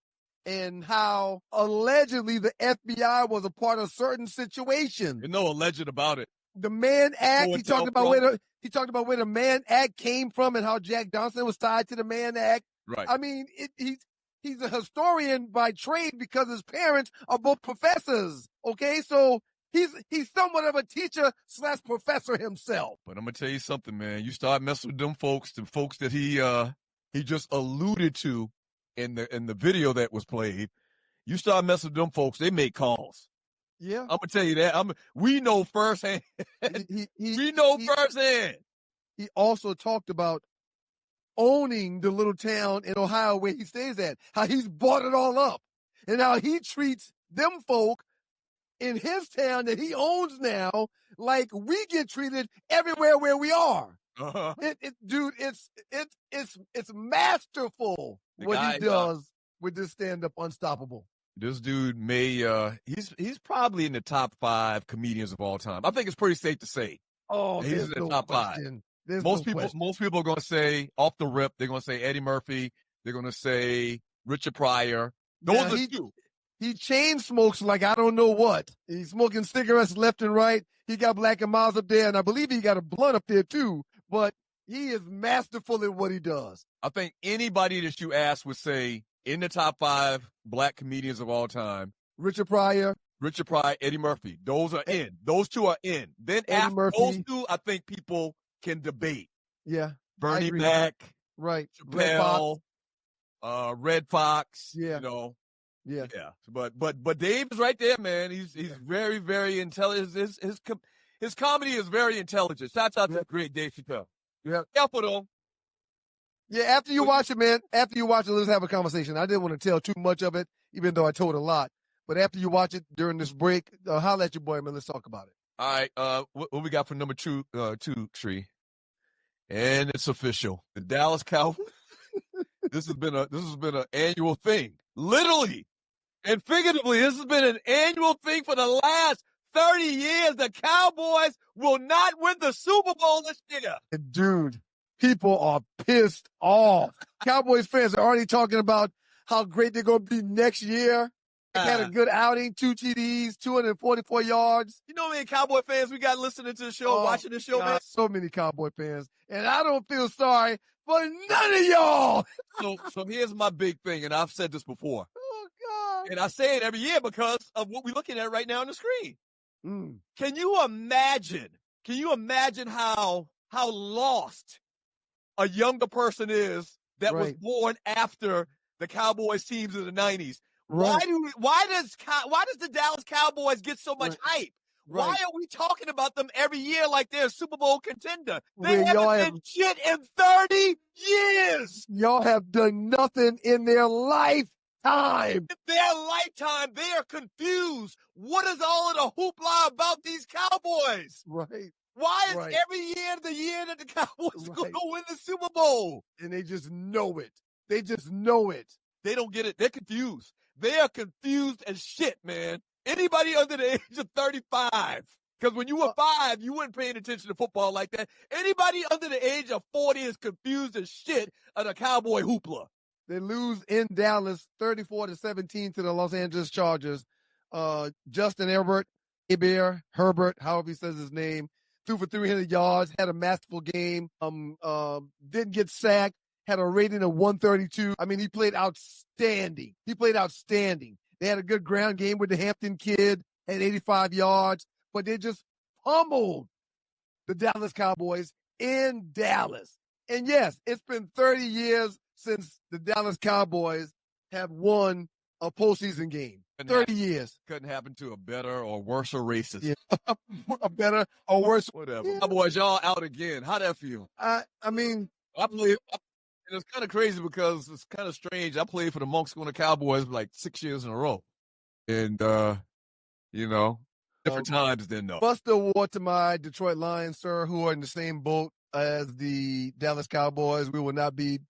and how allegedly the FBI was a part of certain situations. There's no alleged about it. The Mann Act, he talked about where the Mann Act came from and how Jack Johnson was tied to the Mann Act. Right. I mean, he's a historian by trade because his parents are both professors. Okay, so he's somewhat of a teacher/professor himself. But I'm gonna tell you something, man. You start messing with them folks, the folks that he just alluded to in the video that was played. You start messing with them folks, they make calls. Yeah, I'm gonna tell you that. We know firsthand. We know firsthand. He also talked about owning the little town in Ohio where he stays at, how he's bought it all up, and how he treats them folk in his town that he owns now, like we get treated everywhere where we are. Uh-huh. Dude, it's masterful what he does with this stand-up Unstoppable. This dude he's probably in the top 5 comedians of all time. I think it's pretty safe to say. Oh, he's in the top 5. Most people are going to say off the rip, they're going to say Eddie Murphy. They're going to say Richard Pryor. Those are two. He chain smokes like I don't know what. He's smoking cigarettes left and right. He got Black and Miles up there, and I believe he got a blunt up there too. But he is masterful at what he does. I think anybody that you ask would say in the top 5 black comedians of all time. Richard Pryor, Eddie Murphy. Those are in. Those two are in. Then Eddie after Murphy. those two, I think people can debate. Yeah. Bernie Mac. Right. Chappelle. Red Fox. Yeah. You know. Yeah. Yeah. But Dave is right there, man. He's very, very intelligent. His comedy is very intelligent. Shouts out to the great Dave Chappelle. Yeah. Careful though. Yeah, after you watch it, man, let's have a conversation. I didn't want to tell too much of it, even though I told a lot. But after you watch it during this break, holla at your boy, man. Let's talk about it. All right. What we got for number two, Tree? And it's official. The Dallas Cowboys. This has been an annual thing. Literally and figuratively, this has been an annual thing for the last 30 years. The Cowboys will not win the Super Bowl this year. Dude, people are pissed off. Cowboys fans are already talking about how great they're going to be next year. They had a good outing, 2 TDs, 244 yards. You know how many Cowboy fans we got listening to the show, watching the show, man? So many Cowboy fans. And I don't feel sorry for none of y'all. So here's my big thing, and I've said this before. Oh, God. And I say it every year because of what we're looking at right now on the screen. Mm. Can you imagine how lost a younger person is that was born after the Cowboys teams in the 90s? Right. Why does the Dallas Cowboys get so much hype? Right. Why are we talking about them every year like they're a Super Bowl contender? They When haven't been shit in 30 years. Y'all have done nothing in their lifetime. In their lifetime, they are confused. What is all of the hoopla about these Cowboys? Right. Why is every year the year that the Cowboys going to win the Super Bowl? And they just know it. They just know it. They don't get it. They're confused. They are confused as shit, man. Anybody under the age of 35. Because when you were 5, you weren't paying attention to football like that. Anybody under the age of 40 is confused as shit of the Cowboy hoopla. They lose in Dallas 34-17 to the Los Angeles Chargers. Justin Herbert, however he says his name, threw for 300 yards, had a masterful game, didn't get sacked, had a rating of 132. I mean, he played outstanding. They had a good ground game with the Hampton kid, had 85 yards, but they just pummeled the Dallas Cowboys in Dallas. And yes, it's been 30 years since the Dallas Cowboys have won a postseason game. 30 years. Couldn't happen to a better or worse racist. Yeah. A better or worse. Whatever. Yeah. Cowboys, y'all out again. How'd that feel? I mean, I played, and it's kind of crazy because it's kind of strange. I played for the Monks Corner Cowboys like 6 years in a row. And, different times then, though. Bust the award to my Detroit Lions, sir, who are in the same boat as the Dallas Cowboys. We will not be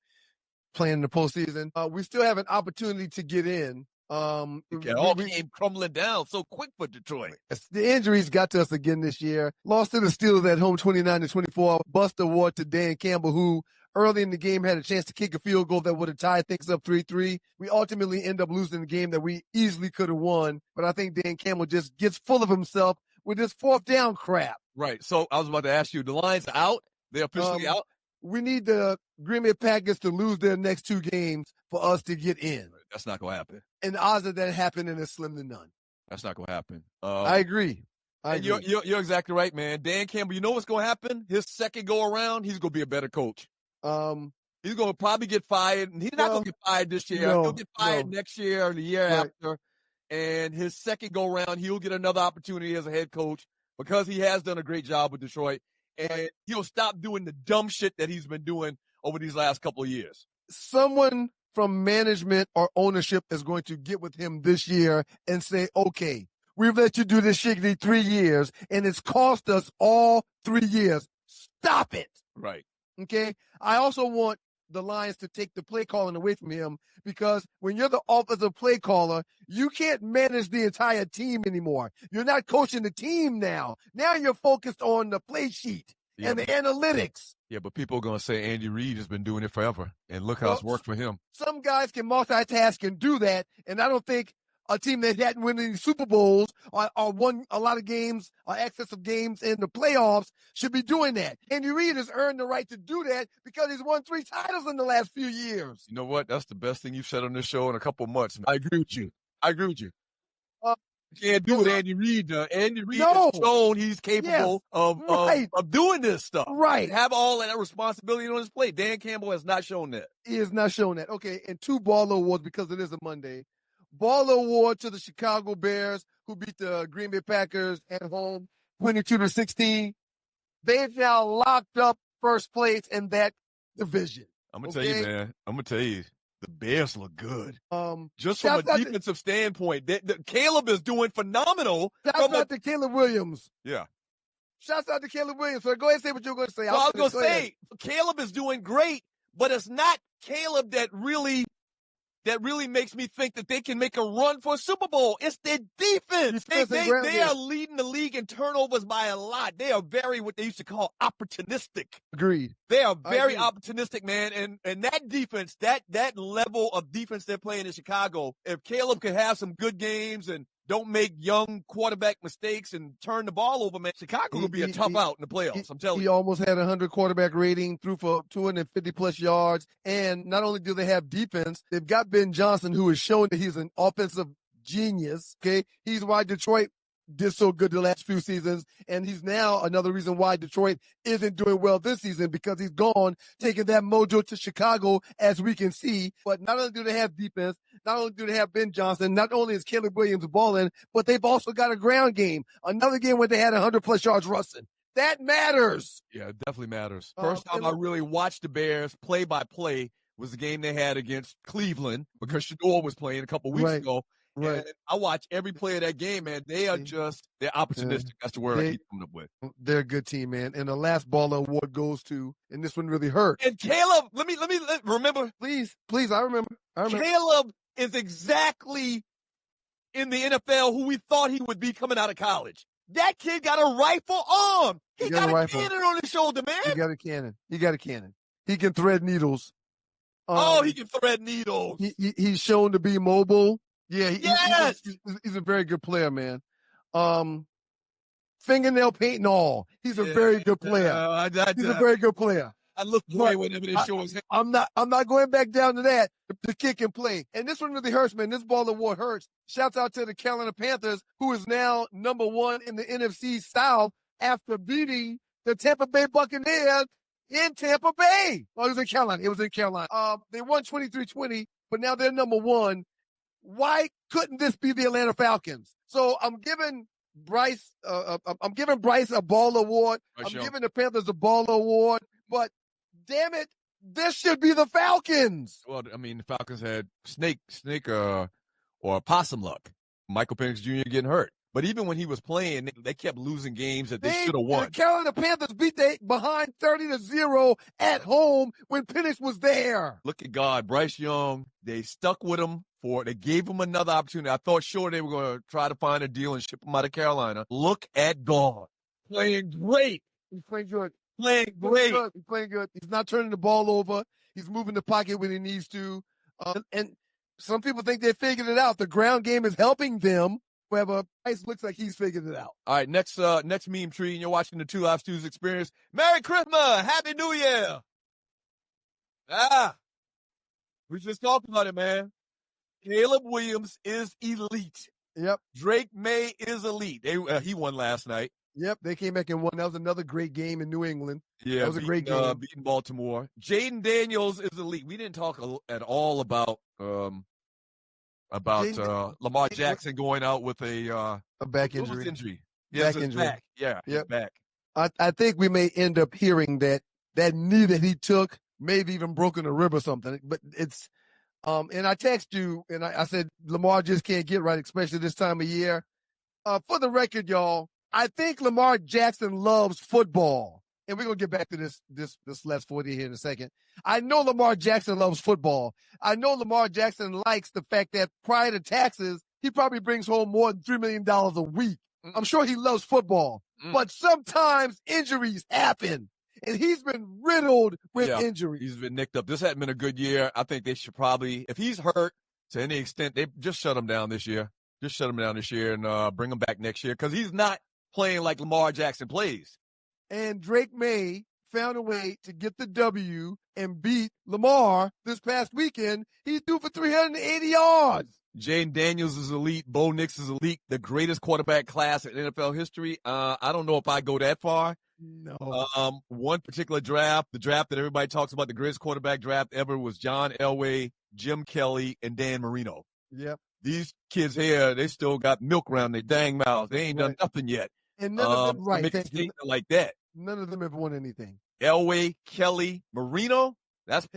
playing in the postseason. We still have an opportunity to get in. It all came crumbling down so quick for Detroit. The injuries got to us again this year. Lost to the Steelers at home 29-24. Bust the award to Dan Campbell, who early in the game had a chance to kick a field goal that would have tied things up 3-3. We ultimately end up losing the game that we easily could have won. But I think Dan Campbell just gets full of himself with this 4th down crap. Right. So I was about to ask you, the Lions out? They're officially out? We need the Green Bay Packers to lose their next 2 games for us to get in. That's not going to happen. And the odds of that happening is slim to none. That's not going to happen. I agree. You're exactly right, man. Dan Campbell, you know what's going to happen? His second go around, he's going to be a better coach. He's going to probably get fired. And he's not going to get fired this year. He'll get fired next year or the year after. And his second go around, he'll get another opportunity as a head coach because he has done a great job with Detroit. And he'll stop doing the dumb shit that he's been doing over these last couple of years. Someone from management or ownership is going to get with him this year and say, okay, we've let you do this shiggity 3 years, and it's cost us all 3 years. Stop it. Right. Okay? I also want the Lions to take the play calling away from him, because when you're the offensive play caller, you can't manage the entire team anymore. You're not coaching the team now. Now you're focused on the play sheet and the analytics. Yeah, but people are going to say Andy Reid has been doing it forever, and look how it's worked for him. Some guys can multitask and do that, and I don't think a team that hadn't won any Super Bowls or won a lot of games or excess of games in the playoffs should be doing that. Andy Reid has earned the right to do that because he's won 3 titles in the last few years. You know what? That's the best thing you've said on this show in a couple of months. I agree with you. You can't do what Andy Reid does. Andy Reid has shown he's capable of doing this stuff. Right. Have all that responsibility on his plate. Dan Campbell has not shown that. He has not shown that. Okay, and 2 Baller Awards because it is a Monday. Baller Award to the Chicago Bears, who beat the Green Bay Packers at home 22-16. They've now locked up first place in that division. I'm going to tell you, man. I'm going to tell you. The Bears look good. Just from a defensive standpoint, Caleb is doing phenomenal. Shouts out to Caleb Williams. Yeah. Shouts out to Caleb Williams. So go ahead and say what you're going to say. Well, I was going to say, Caleb is doing great, but it's not Caleb that really makes me think that they can make a run for a Super Bowl. It's their defense. They are leading the league in turnovers by a lot. They are very, what they used to call, opportunistic. Agreed. They are very opportunistic, man. And that defense, that level of defense they're playing in Chicago, if Caleb could have some good games and don't make young quarterback mistakes and turn the ball over, man, Chicago will be a tough out in the playoffs, I'm telling you. He almost had 100 quarterback rating, threw for 250-plus yards. And not only do they have defense, they've got Ben Johnson, who has shown that he's an offensive genius, okay? He's why Detroit did so good the last few seasons, and he's now another reason why Detroit isn't doing well this season, because he's gone, taking that mojo to Chicago, as we can see. But not only do they have defense, not only do they have Ben Johnson, not only is Caleb Williams balling, but they've also got a ground game. Another game where they had 100-plus yards rushing. That matters. Yeah, it definitely matters. First time I really watched the Bears play by play was the game they had against Cleveland, because Shador was playing a couple weeks ago. Right. And I watch every play of that game, man. They're opportunistic. That's the word I keep coming up with. They're a good team, man. And the last Baller Award goes to, and this one really hurt. And Caleb, let me remember. Please, I remember. Caleb is exactly in the NFL who we thought he would be coming out of college. That kid got a rifle arm. He got a cannon on his shoulder, man. He got a cannon. He can thread needles. He can thread needles. He's shown to be mobile. Yeah, he's a very good player, man. Fingernail paint and all. He's a very good player. He's a very good player. I look away whenever they show his head. I'm not going back down to that to kick and play. And this one really hurts, man. This Ball Award hurts. Shouts out to the Carolina Panthers, who is now number 1 in the NFC South after beating the Tampa Bay Buccaneers in Tampa Bay. Oh, it was in Carolina. They won 23-20, but now they're number 1. Why couldn't this be the Atlanta Falcons? So I'm giving Bryce a Ball Award. Giving the Panthers a Ball Award. But damn it, this should be the Falcons. Well, I mean, the Falcons had snake or possum luck. Michael Penix Jr. getting hurt. But even when he was playing, they kept losing games that they should have won. The Carolina Panthers beat they behind 30-0 at home when Penix was there. Look at God. Bryce Young, they stuck with him. They gave him another opportunity. I thought sure they were going to try to find a deal and ship him out of Carolina. Look at God. Playing great. He's playing good. Playing great. He's playing good. He's not turning the ball over. He's moving the pocket when he needs to. And some people think they figured it out. The ground game is helping them. However, Bryce looks like he's figured it out. All right, next meme tree, and you're watching the Two Live Stews Experience. Merry Christmas! Happy New Year! We just talked about it, man. Caleb Williams is elite. Yep. Drake May is elite. He won last night. Yep, they came back and won. That was another great game in New England. Yeah, that was a great game. Beating Baltimore. Jaden Daniels is elite. We didn't talk at all about Lamar Jackson going out with a back injury. Yes, back injury. Back. Yeah, yep. Back. I think we may end up hearing that knee that he took maybe even broken a rib or something. But it's And I text you, and I said, Lamar just can't get right, especially this time of year. For the record, y'all, I think Lamar Jackson loves football. And we're going to get back to this last 40 here in a second. I know Lamar Jackson loves football. I know Lamar Jackson likes the fact that prior to taxes, he probably brings home more than $3 million a week. I'm sure he loves football. But sometimes injuries happen. And he's been riddled with injuries. He's been nicked up. This hadn't been a good year. I think they should probably, if he's hurt to any extent, they just shut him down this year. Just shut him down this year and bring him back next year because he's not playing like Lamar Jackson plays. And Drake May found a way to get the W and beat Lamar this past weekend. He threw for 380 yards. Jaden Daniels is elite. Bo Nix is elite. The greatest quarterback class in NFL history. I don't know if I go that far. No. One particular draft, the draft that everybody talks about, the greatest quarterback draft ever, was John Elway, Jim Kelly, and Dan Marino. Yep. These kids here, they still got milk around their dang mouths. They ain't done nothing yet. And none of them, right, make a statement like that. None of them have won anything. Elway, Kelly, Marino, that's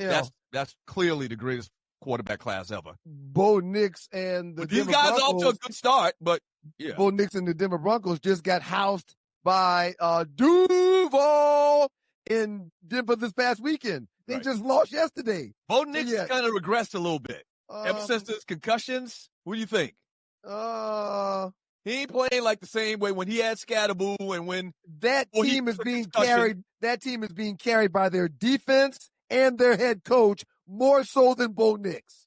clearly the greatest quarterback class ever. Bo Nix and the these guys are off to a good start, but yeah. Bo Nix and the Denver Broncos just got housed by Duval in Denver this past weekend. They just lost yesterday. Bo Nix kind of regressed a little bit. Ever since his concussions, what do you think? He ain't playing like the same way when he had Scatterboo and when that team is being carried. That team is being carried by their defense and their head coach more so than Bo Nix.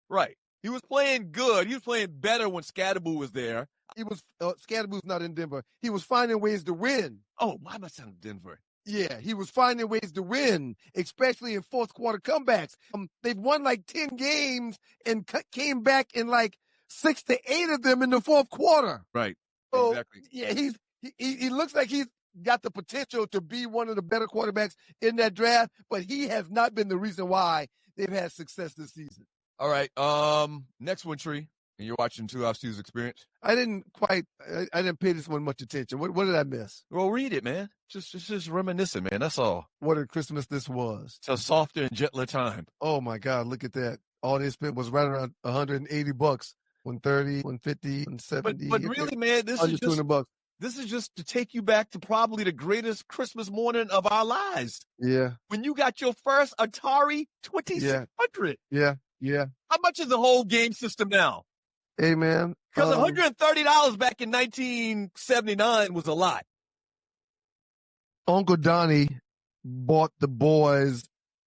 Right. He was playing good. He was playing better when Scatterboo was there. He was Scatterboo's not in Denver. He was finding ways to win. Oh, why am I saying Denver? Yeah, he was finding ways to win, especially in fourth quarter comebacks. They've won like 10 games and came back in like 6 to 8 of them in the fourth quarter. Right. So, exactly. Yeah, he looks like he's got the potential to be one of the better quarterbacks in that draft, but he has not been the reason why they've had success this season. All right. Next one, Tree. And you're watching 2 Live Stews Experience. I didn't pay this one much attention. What did I miss? Well, read it, man. Just reminiscing, man. That's all. What a Christmas this was. It's a softer and gentler time. Oh my God, look at that. All they spent was right around $180, 130, 150, 170. But really, man, this is just $200. This is just to take you back to probably the greatest Christmas morning of our lives. Yeah. When you got your first Atari 2600. Yeah. How much is the whole game system now? Hey, man. Because $130 back in 1979 was a lot. Uncle Donnie bought the boys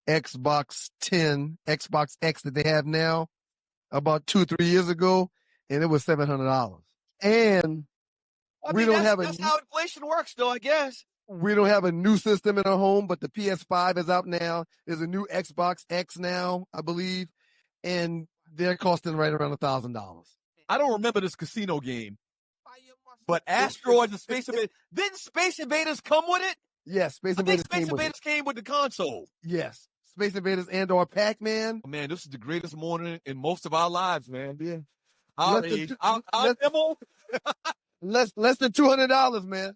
Xbox X that they have now about 2 or 3 years ago, and it was $700. And that's how inflation works, though, I guess. We don't have a new system in our home, but the PS5 is out now. There's a new Xbox X now, I believe, and they're costing right around $1,000. I don't remember this casino game, but Asteroids and Space Invaders. Didn't Space Invaders come with it? Yes, Space Invaders came with the console. Yes, Space Invaders and or Pac-Man. Oh, man, this is the greatest morning in most of our lives, man. Yeah. Our age. Our demo. Less than $200, man.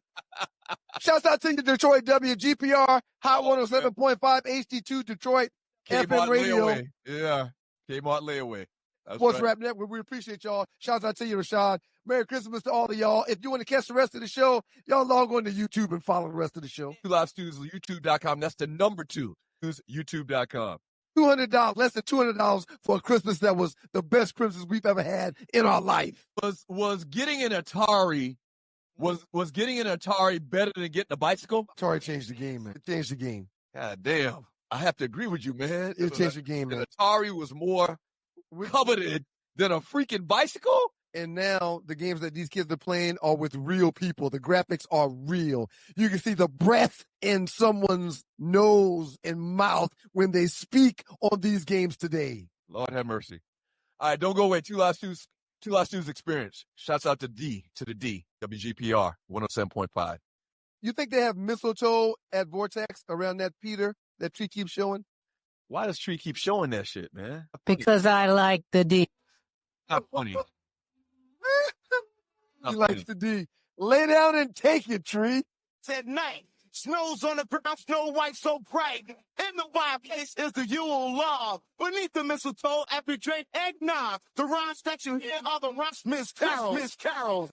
Shouts out to you, Detroit WGPR, Hot 107.5 HD2 Detroit FM radio. Layaway. Yeah, Kmart layaway. Sports Rap Network. We appreciate y'all. Shouts out to you, Rashad. Merry Christmas to all of y'all. If you want to catch the rest of the show, y'all log on to YouTube and follow the rest of the show. 2 Live Stews, YouTube.com. That's the number 2. YouTube.com. $200, less than $200 for a Christmas that was the best Christmas we've ever had in our life. Was getting an Atari was getting an Atari better than getting a bicycle? Atari changed the game, man. It changed the game. God damn. I have to agree with you, man. It changed the game, man. Atari was more coveted than a freaking bicycle. And now the games that these kids are playing are with real people. The graphics are real. You can see the breath in someone's nose and mouth when they speak on these games today. Lord have mercy. All right, don't go away. 2 Live Stews Experience. Shouts out to the D, WGPR 107.5. You think they have mistletoe at Vortex around that Peter that Tree keeps showing? Why does Tree keep showing that shit, man? Because I like the D. Not funny. He likes the D. Lay down and take it, Tree. Tonight, Snow's on the ground, Snow White so bright. In the wild case is the Yule log. Beneath the mistletoe, every drink eggnog. The rhymes that you hear are the Ross Miss Carols.